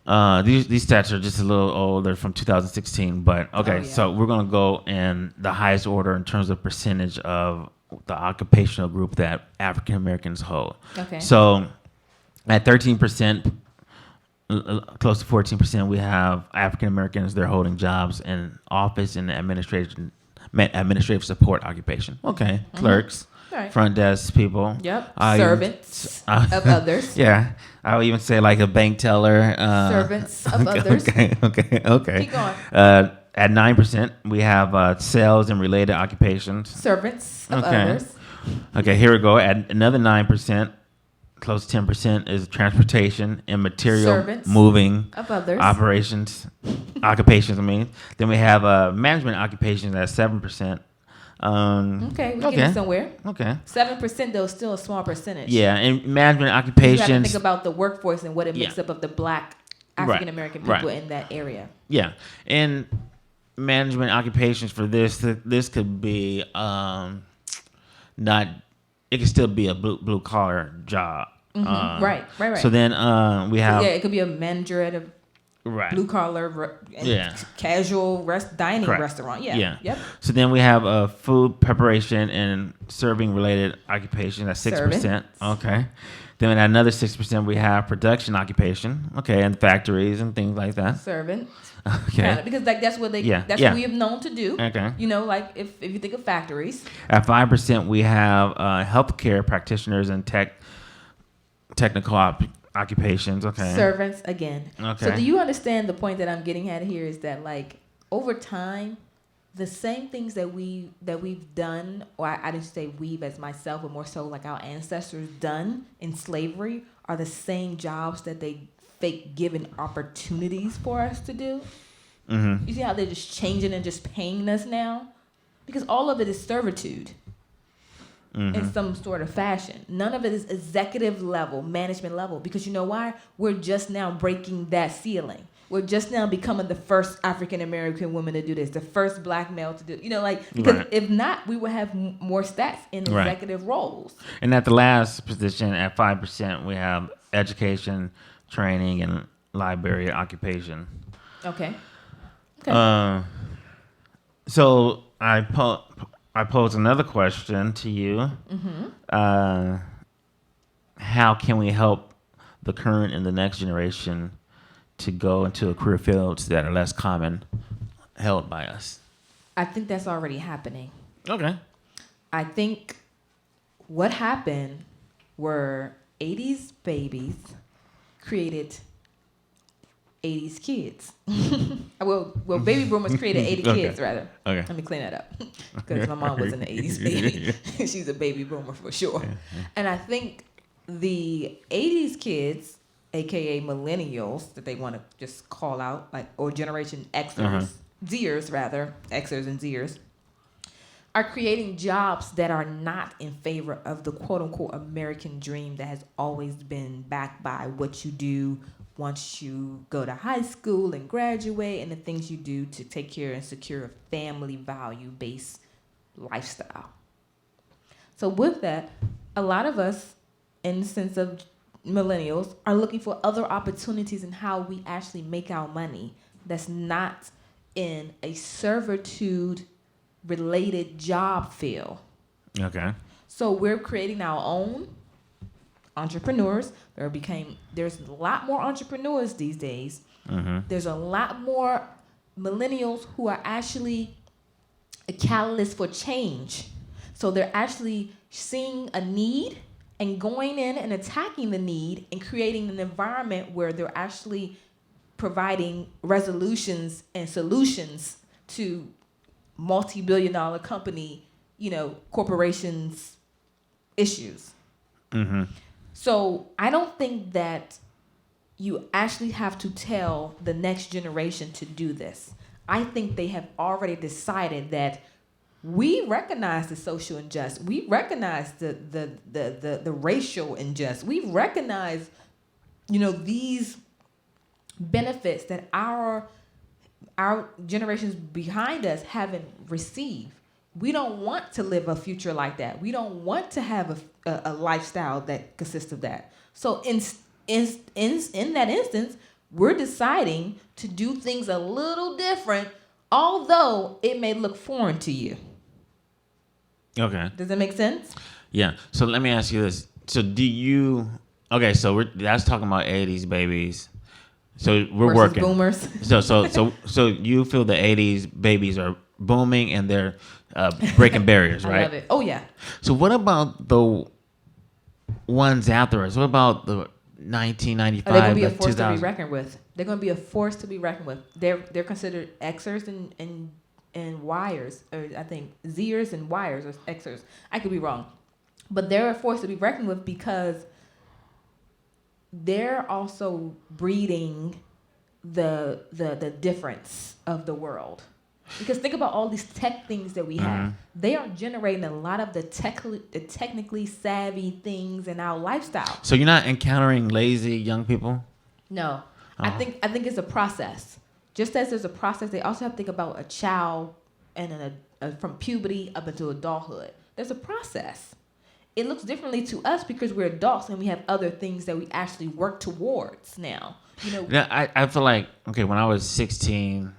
S3: these stats are just a little older, from 2016. But okay,
S4: yeah.
S3: So we're gonna go in the highest order in terms of percentage of the occupational group that African Americans hold.
S4: Okay.
S3: So at 13%, close to 14%, we have African Americans. They're holding jobs in office and administrative support occupation. Okay, clerks,
S4: Right.
S3: front desk people.
S4: Yep.
S3: I-
S4: Servants of others.
S3: Yeah, I would even say like a bank teller.
S4: Servants of others.
S3: Okay.
S4: Keep going.
S3: At 9%, we have sales and related occupations.
S4: Servants of
S3: Okay.
S4: others.
S3: Okay, here we go. At another 9%, close to 10% is transportation and material
S4: Servants
S3: moving
S4: of others.
S3: occupations. I mean, then we have management occupations at 7%.
S4: Okay, we're getting somewhere.
S3: Okay.
S4: 7% though is still a small percentage.
S3: Yeah, and management
S4: You have to
S3: occupations.
S4: think about the workforce and what it makes up of the Black African American people in that area.
S3: Yeah, and management occupations for this could be not. It could still be a blue collar job.
S4: Right.
S3: So then we have
S4: it could be a manager at a blue collar casual dining restaurant. Yeah. Yep.
S3: So then we have food preparation and serving related occupation. That's 6%. Okay. Then another 6% we have production occupation. Okay, and factories and things like that.
S4: Servants.
S3: Okay.
S4: Because that's what what we have known to do.
S3: Okay.
S4: You know, like if you think of factories.
S3: At 5% we have healthcare practitioners and technical occupations. Okay.
S4: Servants again.
S3: Okay.
S4: So do you understand the point that I'm getting at here is that like over time, the same things that we've done, or I didn't say we've as myself, but more so like our ancestors done in slavery, are the same jobs that they fake given opportunities for us to do. Mm-hmm. You see how they're just changing and just paying us now? Because all of it is servitude. Mm-hmm. In some sort of fashion. None of it is executive level, management level. Because you know why? We're just now breaking that ceiling. We're just now becoming the first African American woman to do this, the first Black male to do. You know, like because if not, we would have more stats in executive roles.
S3: And at the last position, at 5%, we have education, training, and library occupation.
S4: Okay.
S3: So I pose another question to you. Mm-hmm. How can we help the current and the next generation to go into career fields that are less common held by us?
S4: I think that's already happening.
S3: Okay.
S4: I think what happened were 80s babies created 80s kids. well, baby boomers created 80 kids, rather. Okay. Let me clean that up. Because my mom was an 80s baby. She's a baby boomer for sure. And I think the 80s kids, a.k.a. millennials, that they want to just call out, like, or Generation Xers, Zers rather, Xers and Zers, are creating jobs that are not in favor of the quote-unquote American dream that has always been backed by what you do once you go to high school and graduate and the things you do to take care and secure a family value-based lifestyle. So with that, a lot of us, in the sense of millennials, are looking for other opportunities in how we actually make our money that's not in a servitude-related job field. Okay. So we're creating our own entrepreneurs. There's a lot more entrepreneurs these days. Mm-hmm. There's a lot more millennials who are actually a catalyst for change. So they're actually seeing a need and going in and attacking the need and creating an environment where they're actually providing resolutions and solutions to multi-billion-dollar company, corporations' issues. Mm-hmm. So I don't think that you actually have to tell the next generation to do this. I think they have already decided that we recognize the social injustice. We recognize the racial injustice. We recognize, these benefits that our generations behind us haven't received. We don't want to live a future like that. We don't want to have a lifestyle that consists of that. So in that instance, we're deciding to do things a little different, although it may look foreign to you. Okay. Does that make sense?
S3: Yeah. So let me ask you this. So so that's talking about 80s babies. So we're
S4: versus
S3: working.
S4: Boomers.
S3: So you feel the 80s babies are booming and they're breaking barriers, right?
S4: I love it. Oh yeah.
S3: So what about the ones after us? What about the 1995?
S4: They're going to be a force to be reckoned with. They're going to be a force to be reckoned with. They're considered Xers and Yers, or I think Zers and Yers or Xers. I could be wrong, but they're a force to be reckoned with because they're also breeding the difference of the world. Because think about all these tech things that we have. They are generating a lot of the technically savvy things in our lifestyle.
S3: So you're not encountering lazy young people?
S4: No. I think it's a process. Just as there's a process, they also have to think about a child and from puberty up into adulthood. There's a process. It looks differently to us because we're adults and we have other things that we actually work towards now. You know.
S3: Yeah, I feel like, okay, when I was 16,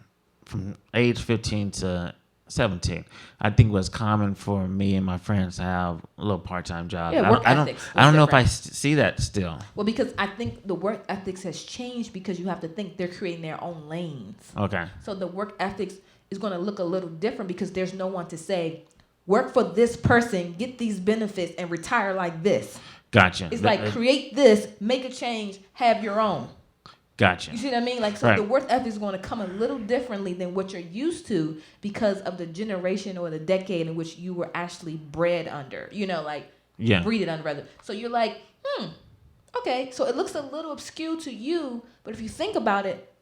S3: from age 15 to 17, I think it was common for me and my friends to have little part-time jobs.
S4: Yeah, work ethics.
S3: I don't know if I see that still.
S4: Well, because I think the work ethics has changed because you have to think they're creating their own lanes.
S3: Okay.
S4: So the work ethics is going to look a little different because there's no one to say, work for this person, get these benefits, and retire like this.
S3: Gotcha.
S4: It's like create this, make a change, have your own.
S3: Gotcha.
S4: You see what I mean? Like, so the work ethic is going to come a little differently than what you're used to because of the generation or the decade in which you were actually bred under. You know, like breeded under rather. So you're like, okay. So it looks a little obscure to you, but if you think about it,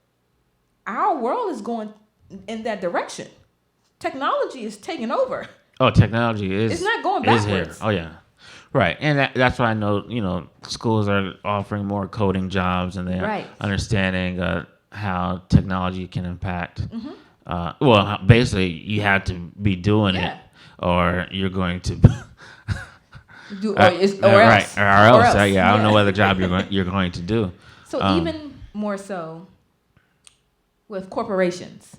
S4: our world is going in that direction. Technology is taking over.
S3: Oh, technology is.
S4: It's not going backwards.
S3: Is here. Oh yeah. Right, and that's why I know, schools are offering more coding jobs, and they're understanding how technology can impact. Basically, you have to be doing it, or you're going to
S4: or else.
S3: I don't know what other job you're going to do.
S4: So even more so with corporations,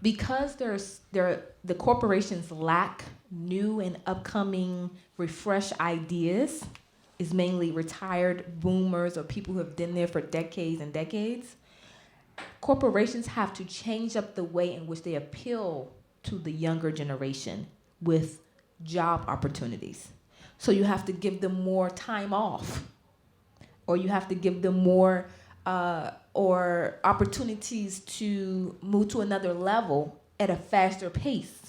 S4: because the corporations lack new and upcoming refresh ideas, is mainly retired boomers or people who have been there for decades and decades. Corporations have to change up the way in which they appeal to the younger generation with job opportunities. So you have to give them more time off, or you have to give them more or opportunities to move to another level at a faster pace,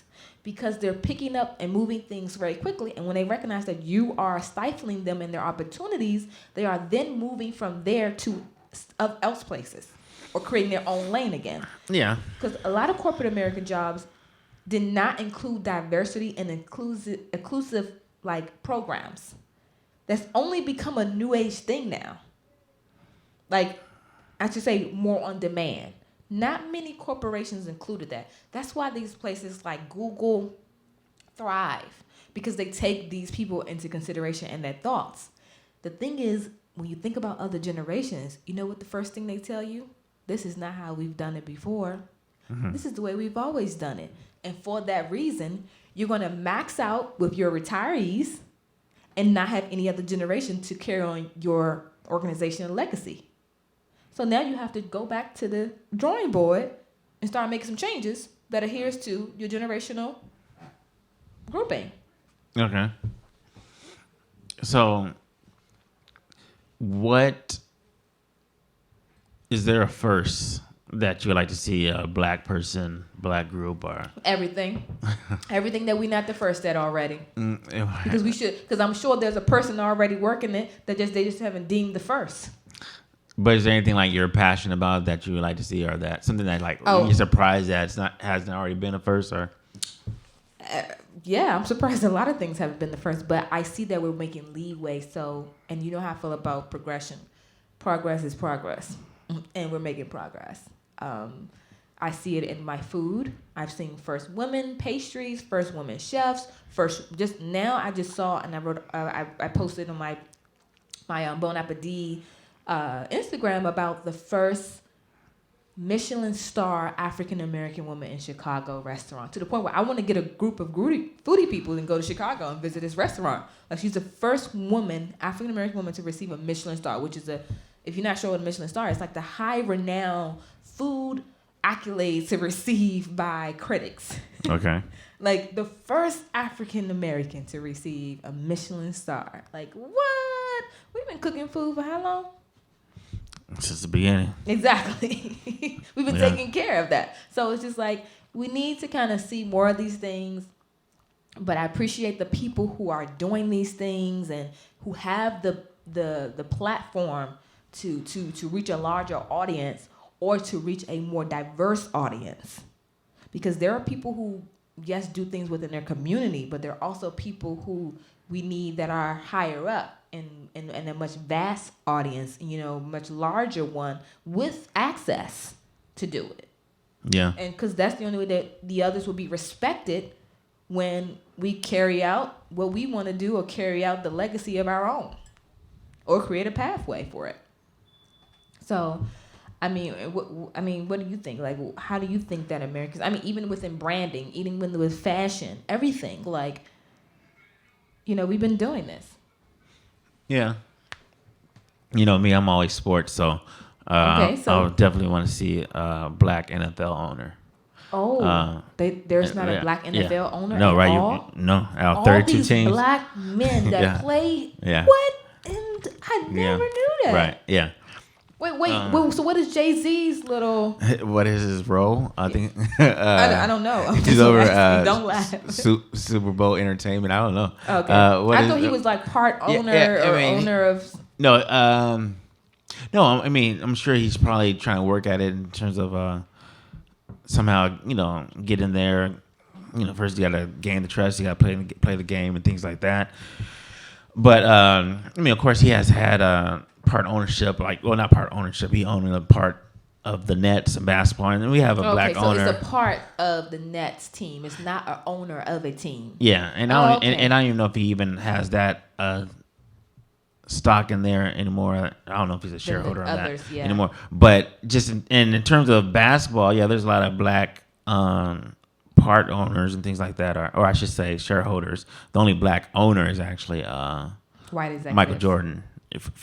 S4: because they're picking up and moving things very quickly. And when they recognize that you are stifling them in their opportunities, they are then moving from there to else places or creating their own lane again.
S3: Yeah.
S4: Because a lot of corporate American jobs did not include diversity and inclusive like programs. That's only become a new age thing now. Like, I should say more on demand. Not many corporations included that. That's why these places like Google thrive, because they take these people into consideration and their thoughts. The thing is, when you think about other generations, you know what the first thing they tell you? This is not how we've done it before. This is the way we've always done it. And for that reason, you're going to max out with your retirees and not have any other generation to carry on your organizational legacy. So now you have to go back to the drawing board and start making some changes that adheres to your generational grouping.
S3: Okay. So, what is there a first that you would like to see a black person, black group, or
S4: everything that we're not the first at already? Because we should. Because I'm sure there's a person already working it that they just haven't deemed the first.
S3: But is there anything like you're passionate about that you would like to see, or that something that you're surprised that hasn't already been a first, or?
S4: Yeah, I'm surprised a lot of things haven't been the first, but I see that we're making leeway. So, and you know how I feel about progression. Progress is progress, and we're making progress. I see it in my food. I've seen first women pastries, first women chefs, just now I just saw, and I wrote, I posted on my Bon Appetit Instagram about the first Michelin star African American woman in Chicago restaurant, to the point where I want to get a group of foodie people and go to Chicago and visit this restaurant. Like, she's the first woman, African American woman, to receive a Michelin star, which is if you're not sure what a Michelin star is, like the high renowned food accolades to receive by critics. Okay. Like the first African American to receive a Michelin star. Like, what? We've been cooking food for how long?
S3: Since the beginning. Exactly.
S4: We've been taking care of that. So it's just like, we need to kind of see more of these things. But I appreciate the people who are doing these things and who have the platform to reach a larger audience or to reach a more diverse audience. because there are people who, yes, do things within their community, but there are also people who we need that are higher up in a much vast audience, much larger one with access to do it.
S3: Yeah.
S4: And because that's the only way that the others will be respected when we carry out what we want to do or carry out the legacy of our own or create a pathway for it. So, what do you think? Like, how do you think that Americans, even within branding, even with fashion, everything, like, we've been doing this.
S3: Yeah. Me, I'm always sports, so, I would definitely want to see a black NFL owner.
S4: Oh, there's not a black NFL owner
S3: no,
S4: at
S3: right?
S4: all?
S3: No, out of
S4: all
S3: 32
S4: these
S3: teams.
S4: black men that play.
S3: Yeah.
S4: What? And I never knew that.
S3: Right. Yeah.
S4: Wait. So what is Jay-Z's little?
S3: What is his role? I think.
S4: I don't know.
S3: He's over
S4: don't laugh.
S3: Super Bowl entertainment. I don't know.
S4: Okay. I thought he was like part owner owner of.
S3: No. No. I'm sure he's probably trying to work at it in terms of somehow get in there. First you got to gain the trust. You got to play the game and things like that. But of course, he has had part ownership. Not part ownership. He owned a part of the Nets and basketball, and we have a black owner.
S4: So it's a part of the Nets team. It's not an owner of a team.
S3: Yeah, and I don't even know if he even has that stock in there anymore. I don't know if he's a shareholder on that anymore. But just in terms of basketball, there's a lot of black part owners and things like that, or I should say shareholders. The only black owner is actually
S4: white executive
S3: Michael Jordan.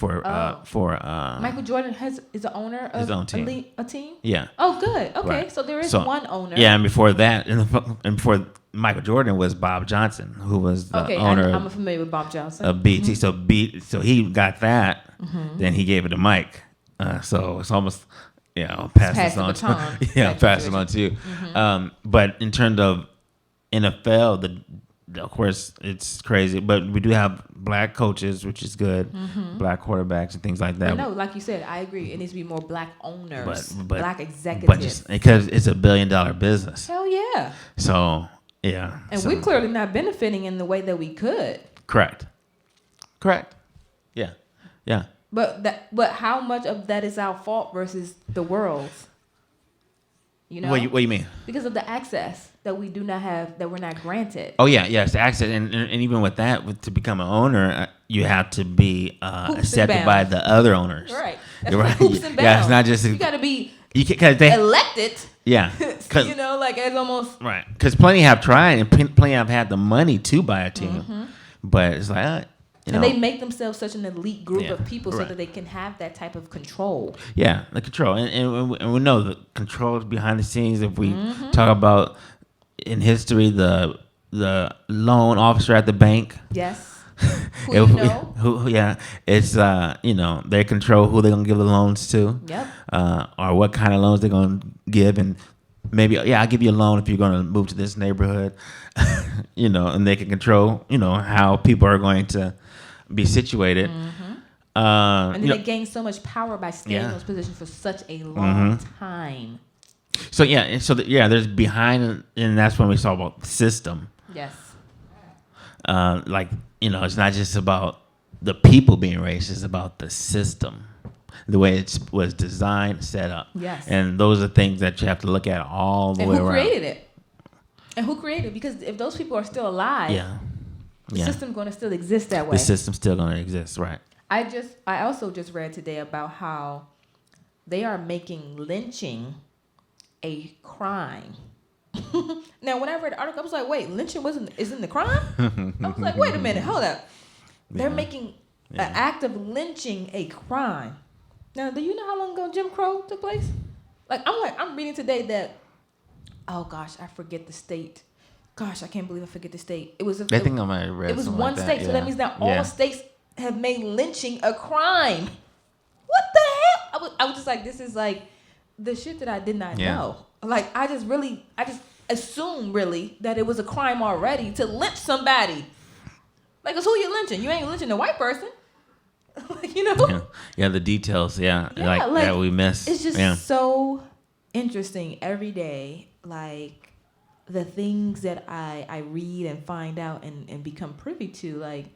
S4: Michael Jordan is the owner of
S3: his own team.
S4: A team?
S3: Yeah.
S4: Oh, good. Okay,
S3: Right.
S4: so there is one owner.
S3: Yeah, and before that, and before Michael Jordan was Bob Johnson, who was the owner.
S4: I'm familiar with Bob Johnson.
S3: Of BT. Mm-hmm. So he got that. Mm-hmm. Then he gave it to Mike. So it's almost pass this on to you. Mm-hmm. But in terms of NFL, of course, it's crazy, but we do have black coaches, which is good, black quarterbacks and things like that.
S4: No, like you said, I agree. It needs to be more black owners,
S3: but
S4: black executives.
S3: But just because it's $1 billion business.
S4: Hell yeah.
S3: So, yeah.
S4: And we're clearly not benefiting in the way that we could.
S3: Correct. Yeah. Yeah.
S4: But how much of that is our fault versus the world's?
S3: What do you mean?
S4: Because of the access that we do not have, that we're not granted.
S3: Oh yeah, yes, access, and even with that, to become an owner, you have to be accepted by the other owners.
S4: Right. That's
S3: right.
S4: Hoops and bounds.
S3: Yeah, it's not just
S4: you got to be
S3: elected. Yeah,
S4: as almost
S3: right. Because plenty have tried, and plenty have had the money to buy a team, but it's like.
S4: And they make themselves such an elite group of people so that they can have that type of control. Yeah,
S3: the control. And we know the controls behind the scenes. If we talk about in history, the loan officer at the bank.
S4: Yes.
S3: It's, they control who they're going to give the loans to.
S4: Yep.
S3: Or what kind of loans they're going to give. And maybe, I'll give you a loan if you're going to move to this neighborhood. And they can control, how people are going to be situated.
S4: And they gain so much power by staying in those positions for such a long time.
S3: So there's behind, and that's when we talk about the system.
S4: Yes.
S3: It's not just about the people being racist; it's about the system, the way it was designed, set up.
S4: Yes.
S3: And those are things that you have to look at all the way around.
S4: And who created it? And who created it? Because if those people are still alive, the system's going to still exist that way.
S3: The system's still going to exist, right?
S4: I also just read today about how they are making lynching a crime. Now, when I read the article, I was like, wait, lynching isn't the crime? I was like, wait a minute, hold up. They're making an act of lynching a crime. Now, do you know how long ago Jim Crow took place? I'm reading today that, oh gosh, I forget the state. Gosh, I can't believe I forget the state. It was. I
S3: think I might have read.
S4: It was one state, so that means now all states have made lynching a crime. What the hell? I was just like, this is like the shit that I did not know. Like I just assumed really that it was a crime already to lynch somebody. Like, cause who you lynching? You ain't lynching a white person.
S3: Yeah, the details. That we miss.
S4: It's just so interesting every day. Like the things that I read and find out and become privy to, like,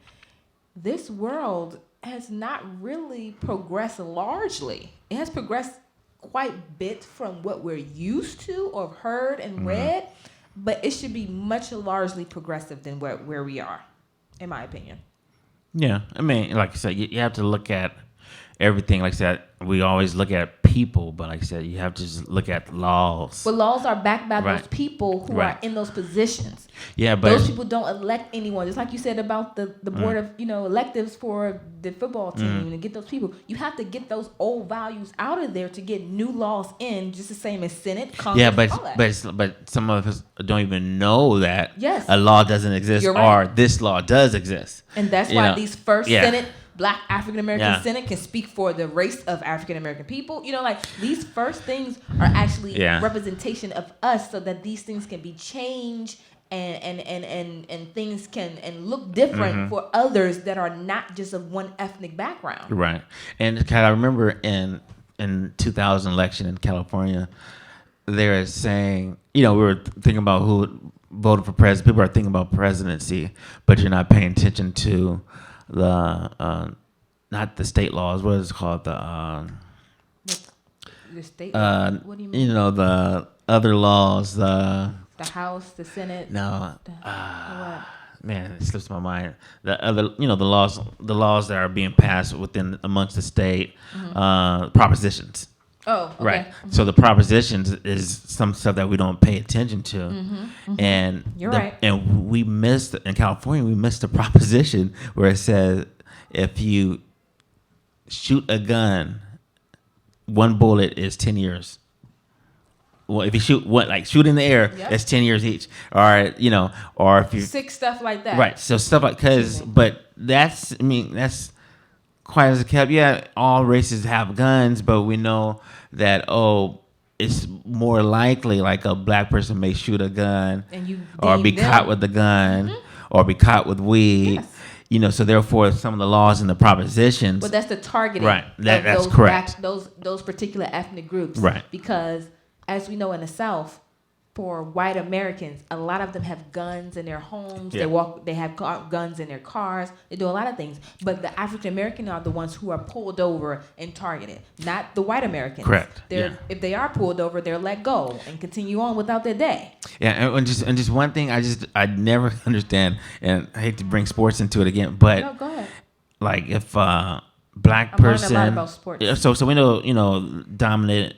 S4: this world has not really progressed largely. It has progressed quite a bit from what we're used to or heard and read, but it should be much largely progressive than where we are, in my opinion.
S3: Yeah, I mean, like I said, you have to look at everything. Like I said, we always look at people, but like I said, you have to just look at laws.
S4: But laws are backed by
S3: Right.
S4: those people who
S3: Right.
S4: are in those positions.
S3: Yeah, but
S4: Those people don't elect anyone. Just like you said about the board of electives for the football team and get those people. You have to get those old values out of there to get new laws in, just the same as Senate, Congress,
S3: yeah,
S4: all that.
S3: but some of us don't even know that
S4: Yes.
S3: a law doesn't exist
S4: You're right.
S3: or this law does exist.
S4: And that's
S3: You
S4: why
S3: know,
S4: these first
S3: yeah.
S4: Senate, Black African American
S3: Yeah.
S4: Senate can speak for the race of African American people. Like these first things are actually
S3: Yeah.
S4: representation of us, so that these things can be changed and things can look different for others that are not just of one ethnic background.
S3: Right. And I remember in 2000 election in California, they were saying, we were thinking about who voted for president. People are thinking about presidency, but you're not paying attention to the not the state laws. What is it called? The
S4: state. What do you mean?
S3: the other laws.
S4: The House, the Senate.
S3: No.
S4: What?
S3: Man, it slips my mind. The other, the laws that are being passed amongst the state, propositions.
S4: Oh, okay.
S3: Right. So the propositions is some stuff that we don't pay attention to, and
S4: You're right.
S3: And we missed in California. We missed the proposition where it says if you shoot a gun, one bullet is 10 years. Well, if you shoot in the air,
S4: Yep.
S3: that's 10 years each. Or or if you
S4: Sick stuff like that.
S3: right. So stuff like but that's quite as a cap. Yeah, all races have guns, but we know that it's more likely like a black person may shoot a gun
S4: And you
S3: or be
S4: deem them-
S3: caught with a gun or be caught with weed.
S4: Yes.
S3: So therefore some of the laws and the propositions.
S4: But that's the targeting.
S3: Right. That's
S4: those
S3: correct.
S4: Those particular ethnic groups.
S3: Right.
S4: Because as we know in the South, for white Americans, a lot of them have guns in their homes.
S3: Yeah.
S4: They have guns in their cars. They do a lot of things. But the African American are the ones who are pulled over and targeted, not the white Americans.
S3: Correct.
S4: If they are pulled over, they're let go and continue on without their day.
S3: Yeah, and just one thing I never understand, and I hate to bring sports into it again, but
S4: No, go ahead.
S3: like if black
S4: I'm learning a
S3: person,
S4: lot about sports.
S3: Yeah, so we know dominant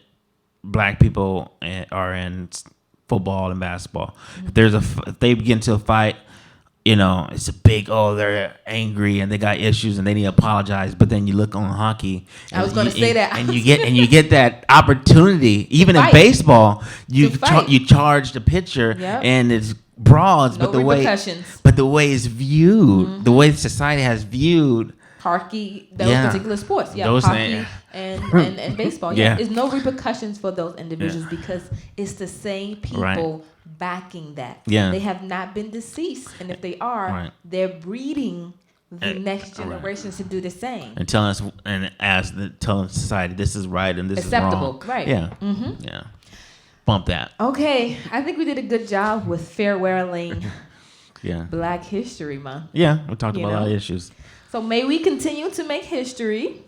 S3: black people are in football and basketball. If they begin to fight, it's a big they're angry and they got issues and they need to apologize. But then you look on hockey.
S4: I was going to say that.
S3: and you get that opportunity. Even in
S4: fight.
S3: baseball, you
S4: To fight.
S3: you charge the pitcher
S4: Yep.
S3: and it's brawls,
S4: No
S3: but the way
S4: repercussions.
S3: it's viewed, the way society has viewed.
S4: Hockey, those
S3: Yeah.
S4: particular sports. Yeah,
S3: Those
S4: hockey
S3: things.
S4: and baseball. Yeah.
S3: Yeah.
S4: There's no repercussions for those individuals because it's the same people
S3: Right.
S4: backing that.
S3: Yeah.
S4: They have not been deceased. And if they are,
S3: Right.
S4: they're breeding the next
S3: right.
S4: generations to do the same.
S3: And telling society this is right and this
S4: Acceptable,
S3: is wrong.
S4: right.
S3: Yeah. Yeah. Bump that.
S4: Okay, I think we did a good job with farewelling
S3: Yeah.
S4: Black History Month.
S3: Yeah. We talked
S4: You
S3: about a lot of
S4: know?
S3: issues.
S4: So may we continue to make history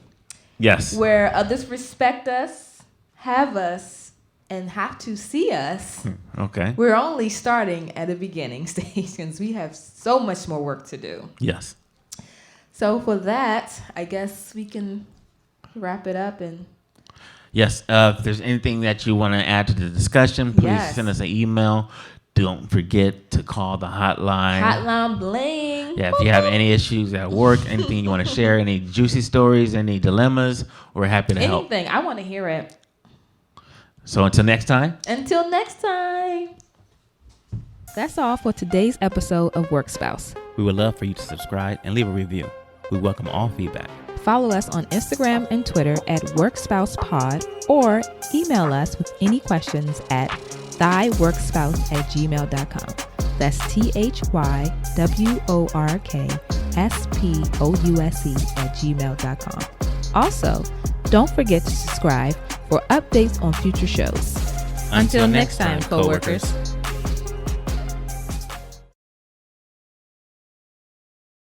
S3: Yes.
S4: where others respect us, have us, and have to see us.
S3: Okay.
S4: We're only starting at the beginning stage since we have so much more work to do.
S3: Yes.
S4: So for that, I guess we can wrap it up and
S3: Yes. If there's anything that you want to add to the discussion, please
S4: Yes.
S3: send us an email. Don't forget to call the hotline.
S4: hotline bling.
S3: Yeah, if you have any issues at work, anything you want to share, any juicy stories, any dilemmas, we're happy to help.
S4: Anything. I want to hear it.
S3: So until next time.
S4: Until next time.
S1: That's all for today's episode of Work Spouse.
S2: We would love for you to subscribe and leave a review. We welcome all feedback.
S1: Follow us on Instagram and Twitter at WorksPousePod or email us with any questions at thyworkspouse@gmail.com. That's THYWORKSPOUSE@gmail.com. Also, don't forget to subscribe for updates on future shows.
S2: Until next time, coworkers.